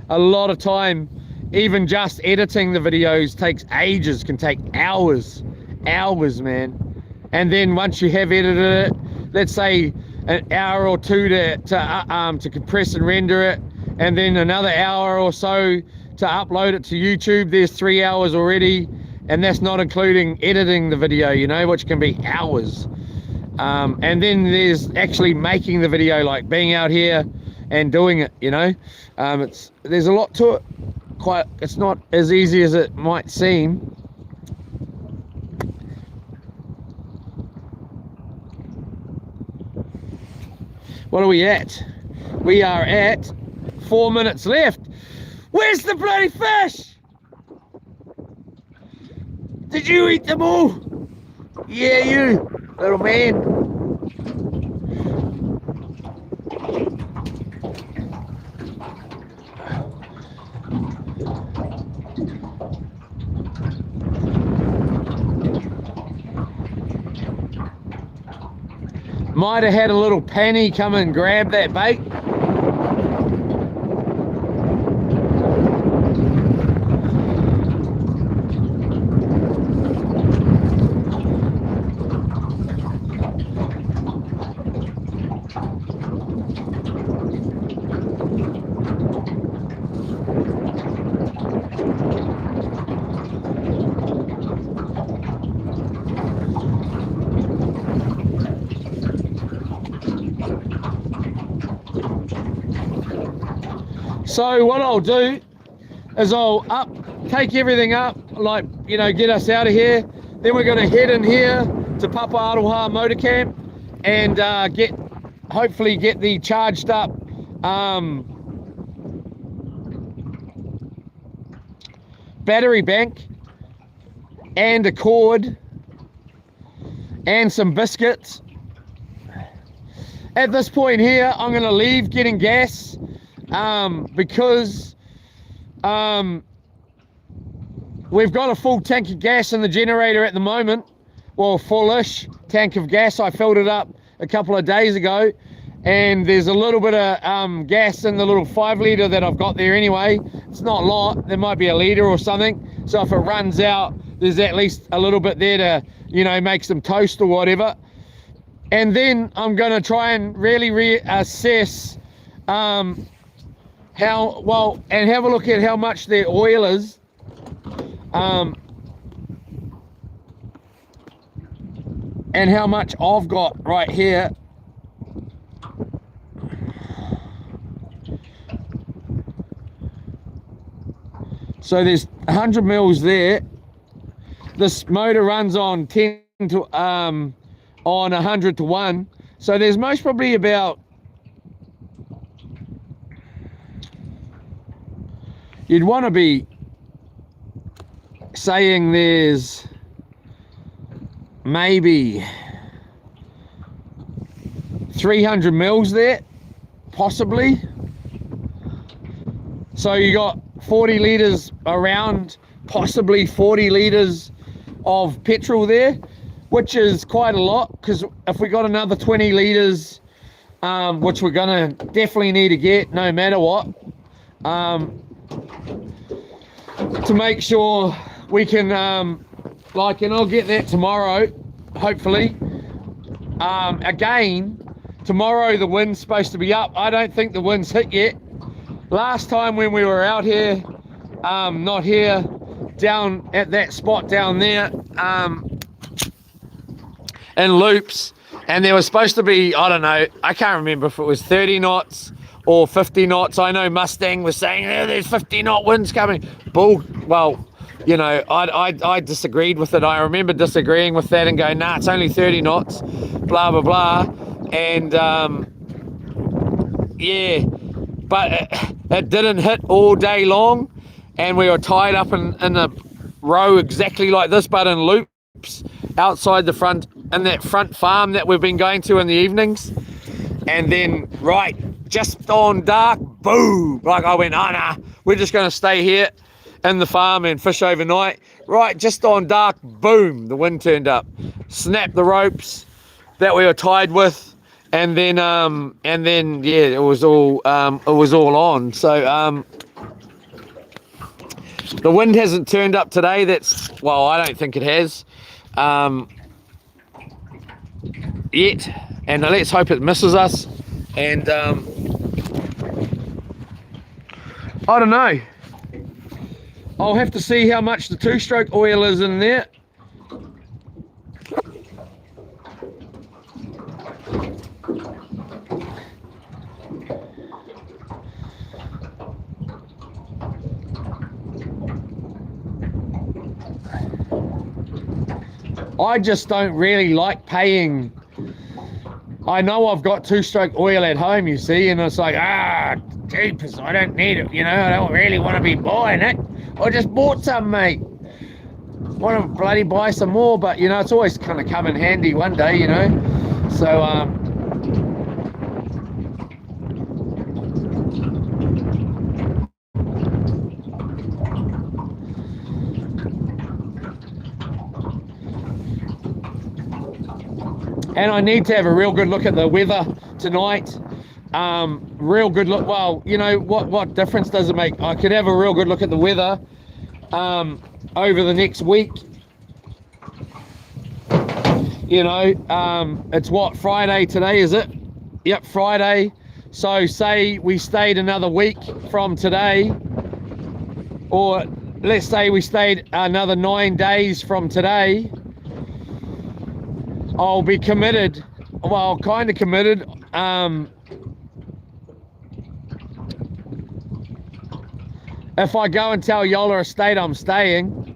A lot of time. Even just editing the videos takes ages, can take hours, man. And then once you have edited it, let's say an hour or two to compress and render it, and then another hour or so to upload it to YouTube, there's 3 hours already. And that's not including editing the video, you know, which can be hours. And then there's actually making the video, like being out here and doing it, you know. There's a lot to it. It's not as easy as it might seem. What are we at? We are at 4 minutes left. Where's the bloody fish? Did you eat them all? Yeah, you little man. Might have had a little penny come and grab that bait. So what I'll do is I'll take everything up, like, you know, get us out of here. Then we're going to head in here to Papa Aroha Motor Camp and hopefully get the charged up battery bank and a cord and some biscuits. At this point here, I'm going to leave getting gas because we've got a full tank of gas in the generator at the moment. Well, fullish tank of gas. I filled it up a couple of days ago, and there's a little bit of gas in the little 5 litre that I've got there anyway. It's not a lot, there might be a litre or something, so if it runs out, there's at least a little bit there to, you know, make some toast or whatever. And then I'm going to try and really reassess how well, and have a look at how much their oil is, and how much I've got right here. So there's 100 mils there. This motor runs on 10 to on 100 to 1. So there's most probably about, you'd want to be saying there's maybe 300 mils there, possibly. So you got 40 litres around, possibly 40 litres of petrol there, which is quite a lot, because if we got another 20 litres, which we're gonna definitely need to get no matter what, to make sure we can, like, and I'll get that tomorrow, hopefully. Again, tomorrow the wind's supposed to be up. I don't think the wind's hit yet. Last time when we were out here, not here, down at that spot down there, in Loops, and there was supposed to be, I don't know, I can't remember if it was 30 knots or 50 knots. I know Mustang was saying, oh, there's 50 knot winds coming. Well, you know, I disagreed with it. I remember disagreeing with that and going, nah, it's only 30 knots, blah, blah, blah. And, yeah, but it didn't hit all day long, and we were tied up in a row exactly like this, but in loops outside the front, in that front farm that we've been going to in the evenings. And then, right, just on dark, boom, like I went, oh, nah, we're just going to stay here in the farm and fish overnight. Right, just on dark, boom, the wind turned up, snapped the ropes that we were tied with, and then yeah, it was all on. So the wind hasn't turned up today. That's, well, I don't think it has yet, and let's hope it misses us. And I don't know, I'll have to see how much the two-stroke oil is in there. I just don't really like paying. I know I've got two-stroke oil at home, you see, and it's like, jeepers, I don't need it, you know, I don't really want to be buying it. I just bought some, mate. Want to bloody buy some more, but, you know, it's always kind of come in handy one day, you know. So, And I need to have a real good look at the weather tonight. Real good look. Well, you know, what difference does it make? I could have a real good look at the weather over the next week. You know, it's what, Friday today, is it? Yep, Friday. So say we stayed another week from today, or let's say we stayed another 9 days from today, I'll be committed, well, kind of committed. If I go and tell Yola Estate I'm staying,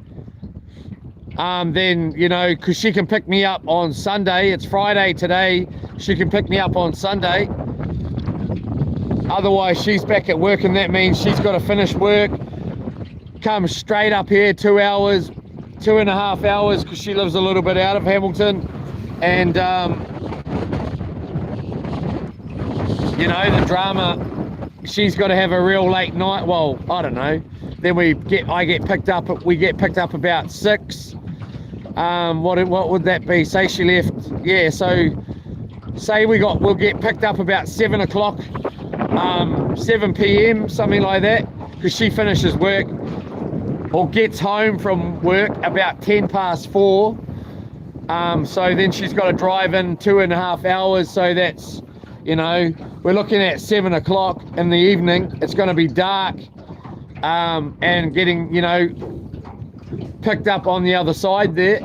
then, you know, because she can pick me up on Sunday. It's Friday today. She can pick me up on Sunday. Otherwise, she's back at work, and that means she's got to finish work, come straight up here 2 hours, 2.5 hours, because she lives a little bit out of Hamilton. And, you know, the drama, she's got to have a real late night. Well, I don't know. Then we get picked up about 6. What would that be? Say she left, yeah, so say we'll get picked up about 7 o'clock, 7 p.m, something like that, because she finishes work or gets home from work about 4:10. So then she's got to drive in 2.5 hours. So that's, you know, we're looking at 7 o'clock in the evening. It's going to be dark, and getting, you know, picked up on the other side there.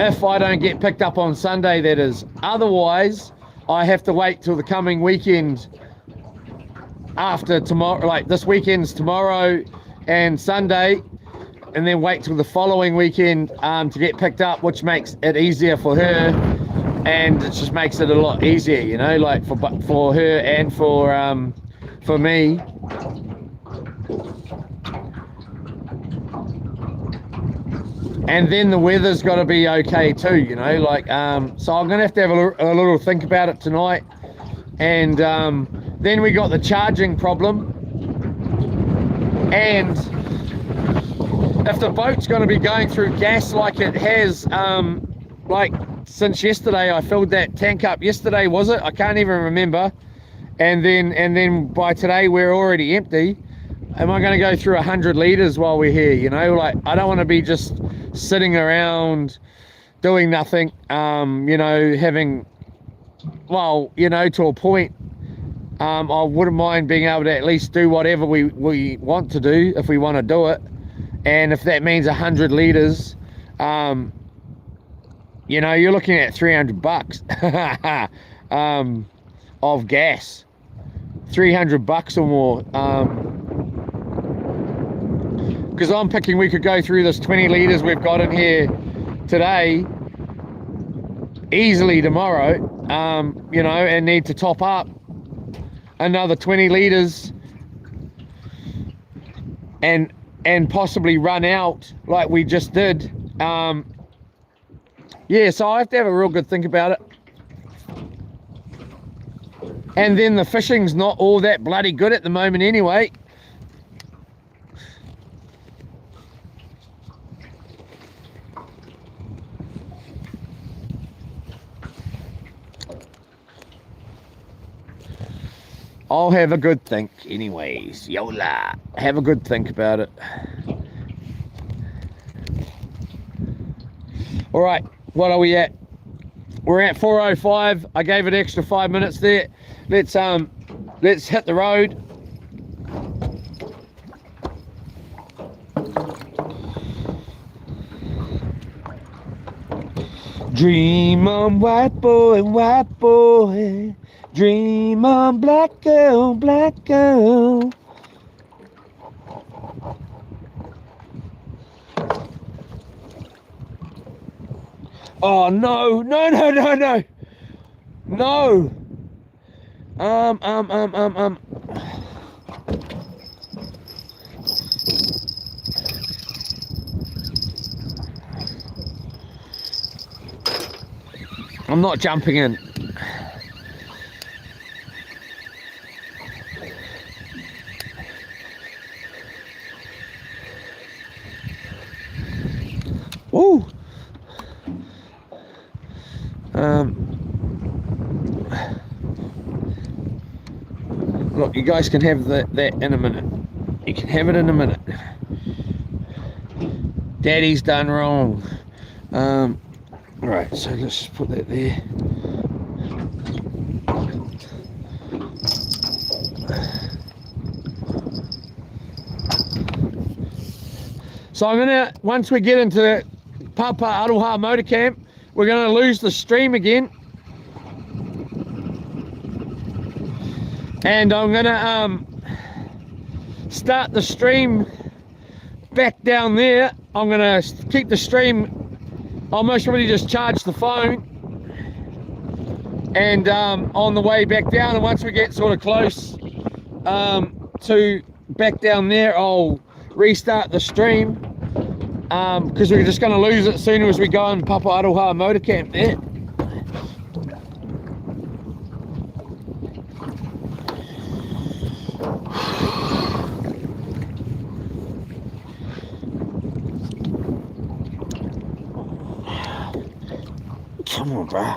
If I don't get picked up on Sunday, that is. Otherwise, I have to wait till the coming weekend after tomorrow, like this weekend's tomorrow and Sunday, and then wait till the following weekend to get picked up, which makes it easier for her, and it just makes it a lot easier, you know, like for her and for me. And then the weather's got to be okay too, you know, like, so I'm going to have a little think about it tonight. And then we got the charging problem. And if the boat's going to be going through gas like it has, like since yesterday, I filled that tank up yesterday, was it? I can't even remember. And then by today, we're already empty. Am I going to go through 100 litres while we're here? You know, like, I don't want to be just sitting around doing nothing, you know, having, well, you know, to a point. I wouldn't mind being able to at least do whatever we want to do if we want to do it. And if that means 100 litres, you know, you're looking at $300 of gas. $300 or more. Because I'm picking, we could go through this 20 litres we've got in here today easily tomorrow, you know, and need to top up another 20 litres and possibly run out like we just did. Yeah, so I have to have a real good think about it. And then the fishing's not all that bloody good at the moment anyway. I'll have a good think anyways. Yola, have a good think about it. All right, what are we at? We're at 4:05. I gave it extra 5 minutes there. Let's hit the road. Dream on, white boy, white boy. Dream on, black girl, black girl. Oh no, no, no, no, no. No. I'm not jumping in. Ooh. Look, you guys can have that in a minute. You can have it in a minute. Daddy's done wrong. Right, so let's just put that there. So I'm gonna, once we get into Papa Aroha Motor Camp, we're gonna lose the stream again. And I'm gonna start the stream back down there. I'm gonna keep the stream. I'll most probably just charge the phone and on the way back down, and once we get sort of close to back down there, I'll restart the stream because we're just going to lose it as soon as we go on Papa Aroha Motor Camp there. Come on, bro.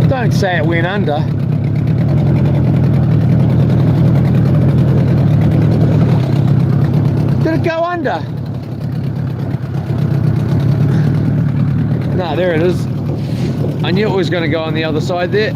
Don't say it went under. Did it go under? No, there it is. I knew it was going to go on the other side there.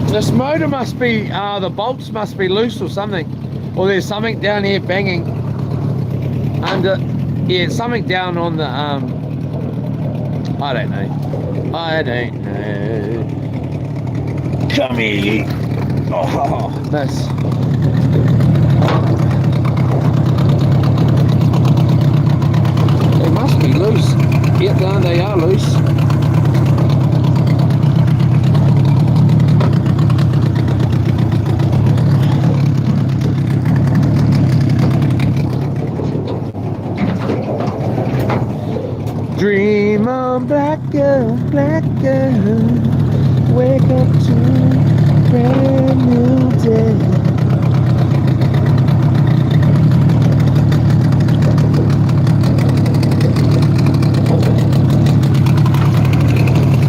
This motor must be, the bolts must be loose or something. Or there's something down here banging under, yeah, something down on the, I don't know. I don't know. Come here, you. Oh, that's... They must be loose. Yep, no, they are loose. Dream on, black girl, wake up to a brand new day.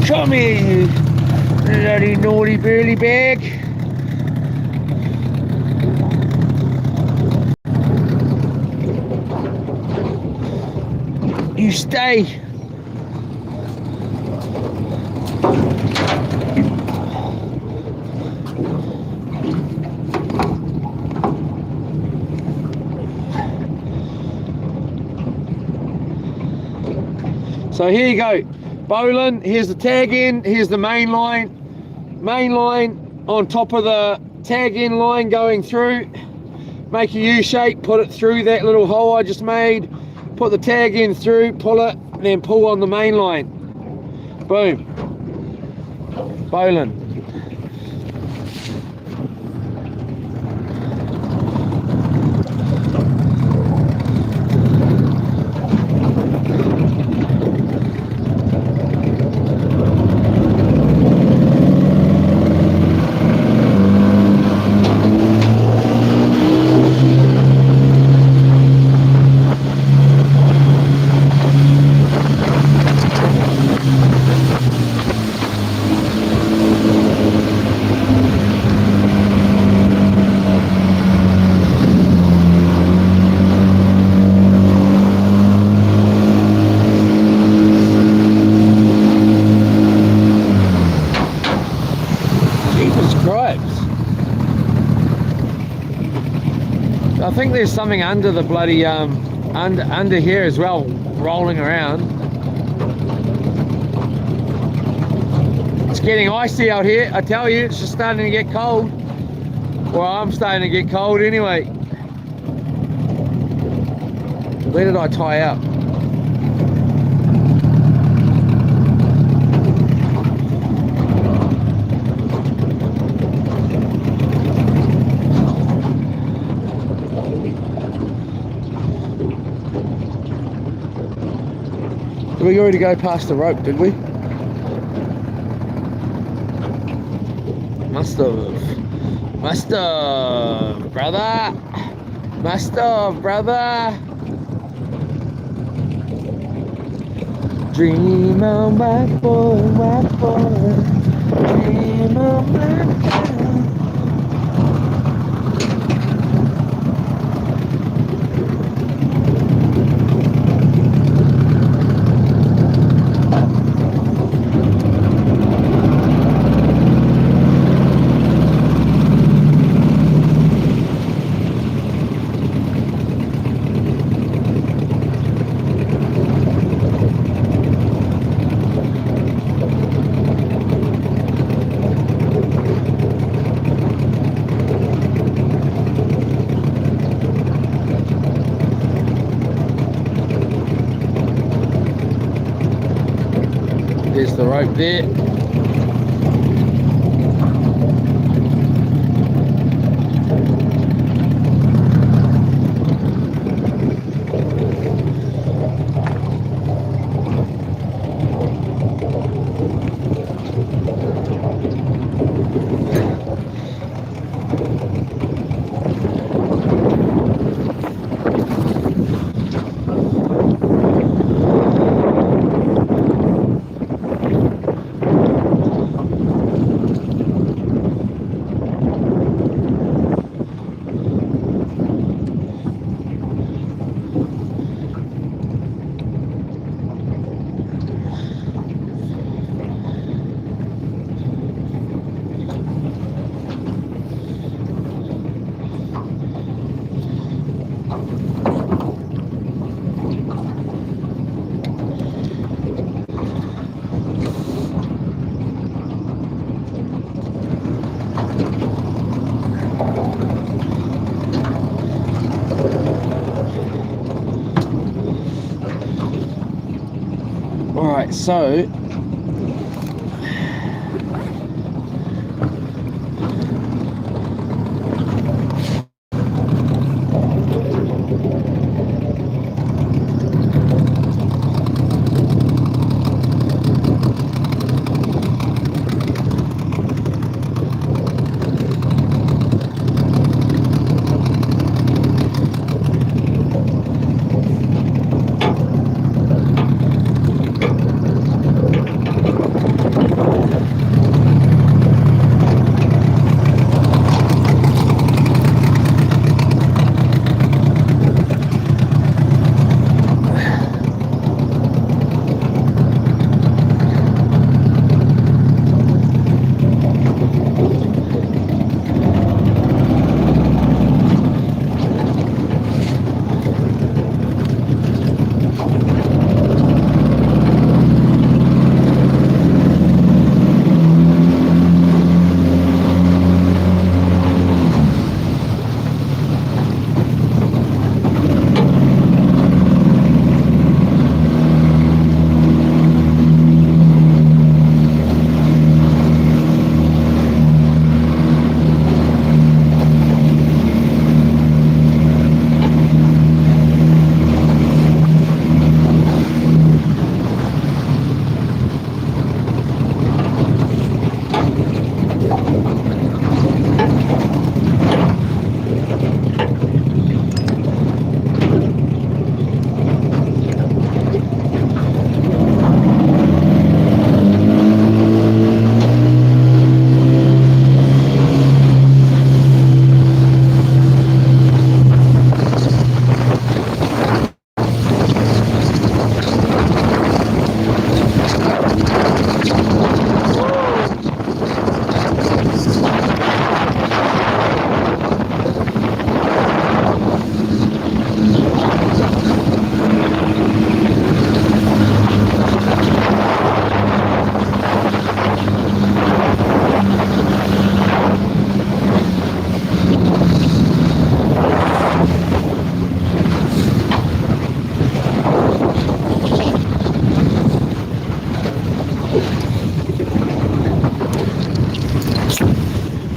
Come here, you bloody naughty burly bag. You stay. So here you go, Bolin, here's the tag end, here's the main line, main line on top of the tag end line going through. Make a U-shape, put it through that little hole I just made, put the tag end through, pull it, and then pull on the main line. Boom. Bowline. I think there's something under the bloody under here as well, rolling around. It's getting icy out here, I tell you. It's just starting to get cold. Well, I'm starting to get cold anyway. Where did I tie out? Did we already go past the rope, did we? Must have. Must have, brother. Must have, brother. Dream on, white boy, white boy. Dream on, black boy. There's the rope there. Alright, so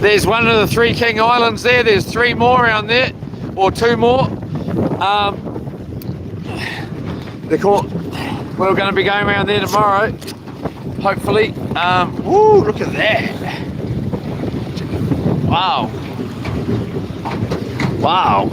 There's one of the Three King Islands there. There's 3 more around there, or 2 more. We're going to be going around there tomorrow, hopefully. Woo, look at that. Wow. Wow.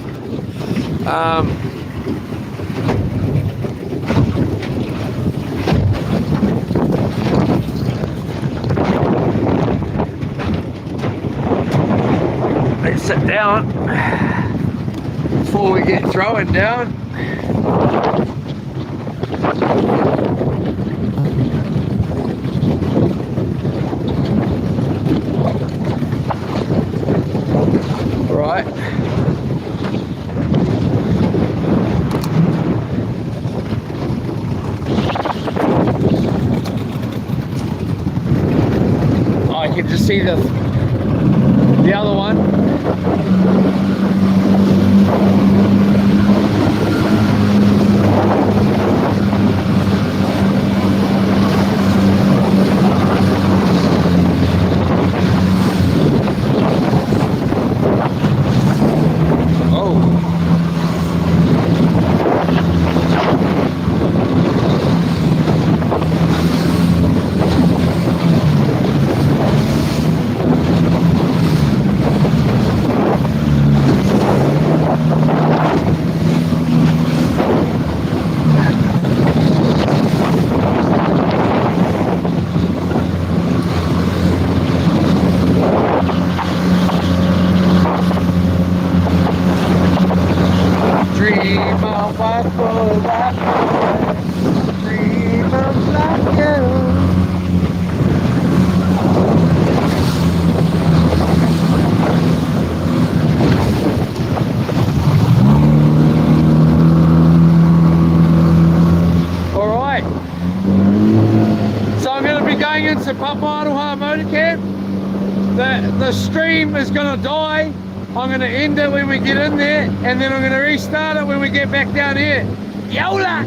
Let's sit down before we get throwing down. Right. I can just see the other one. Into Papairoha Motor Camp. The stream is going to die. I'm going to end it when we get in there, and then I'm going to restart it when we get back down here. Yola!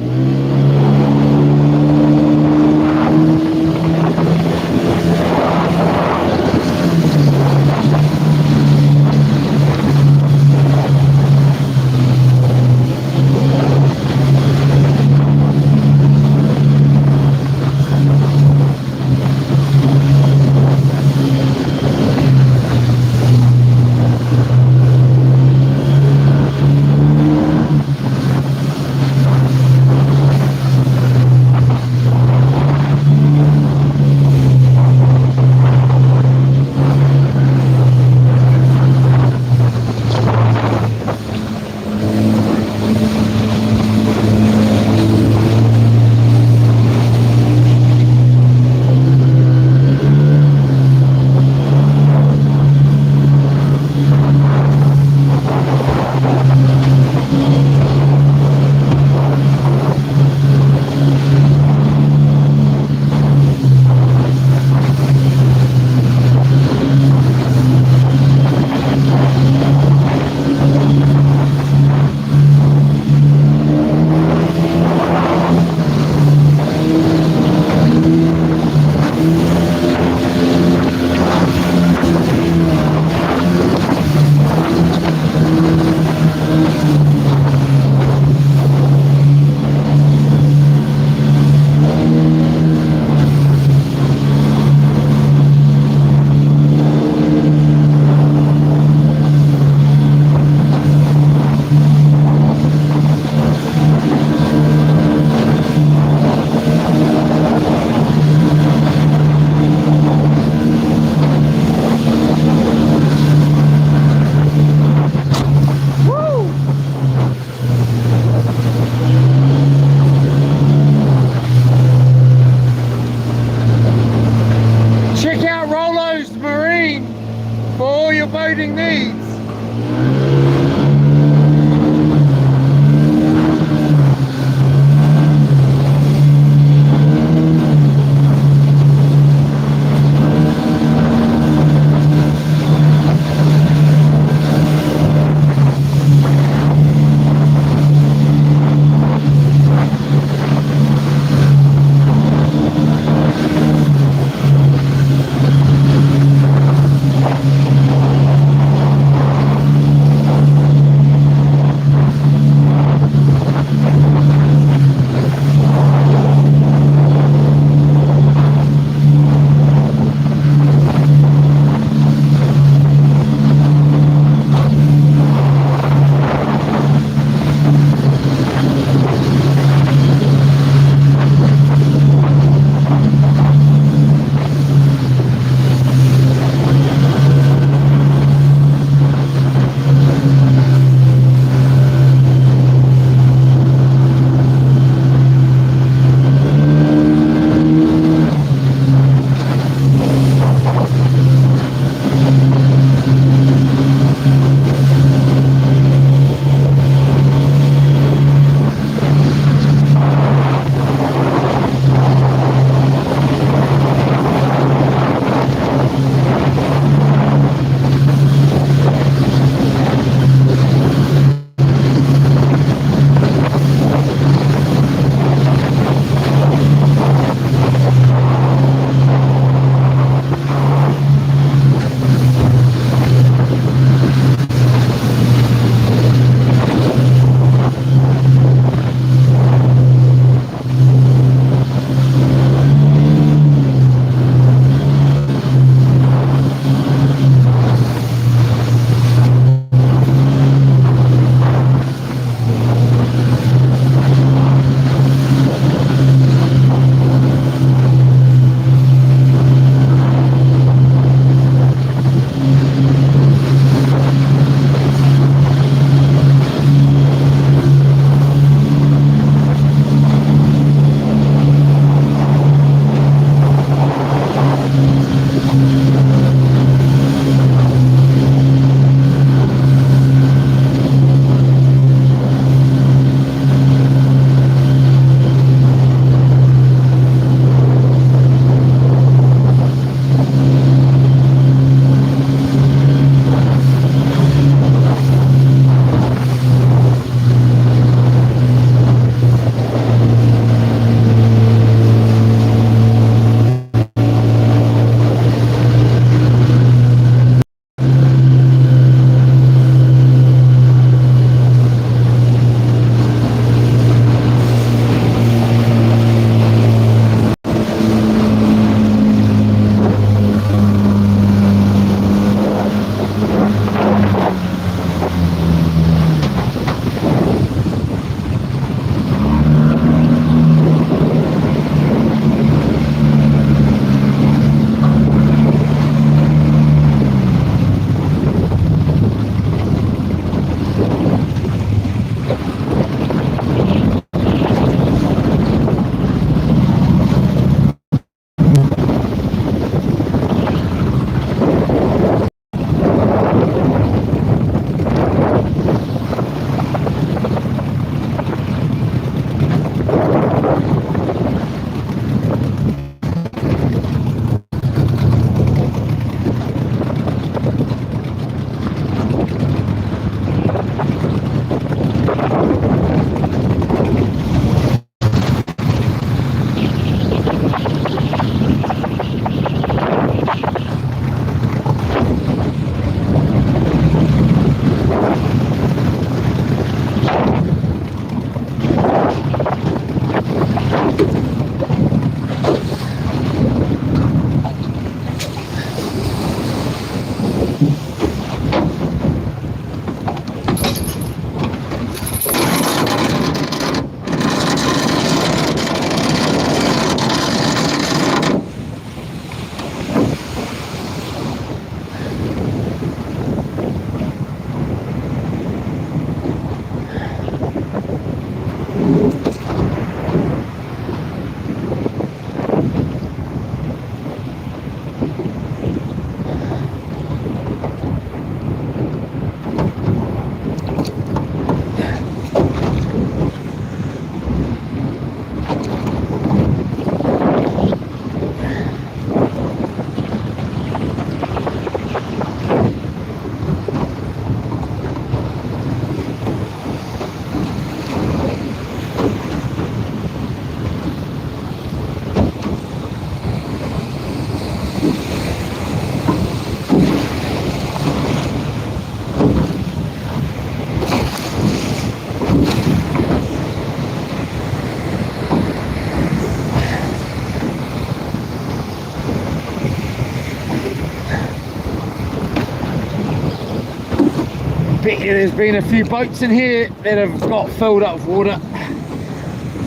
bet you there's been a few boats in here that have got filled up with water.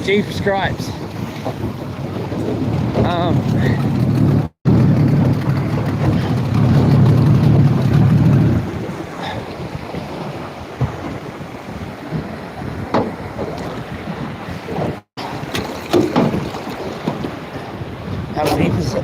Jeepers cripes. How deep is it?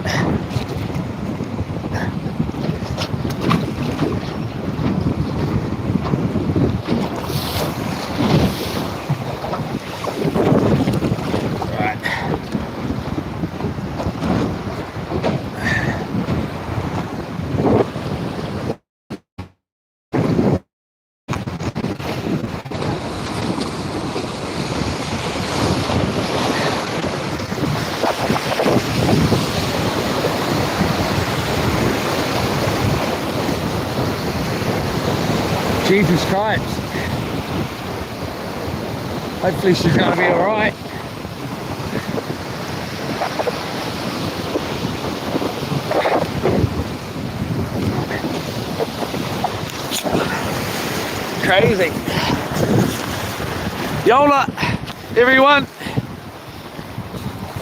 Jeepers cripes. Hopefully she's going to be alright. Crazy. Yola, everyone.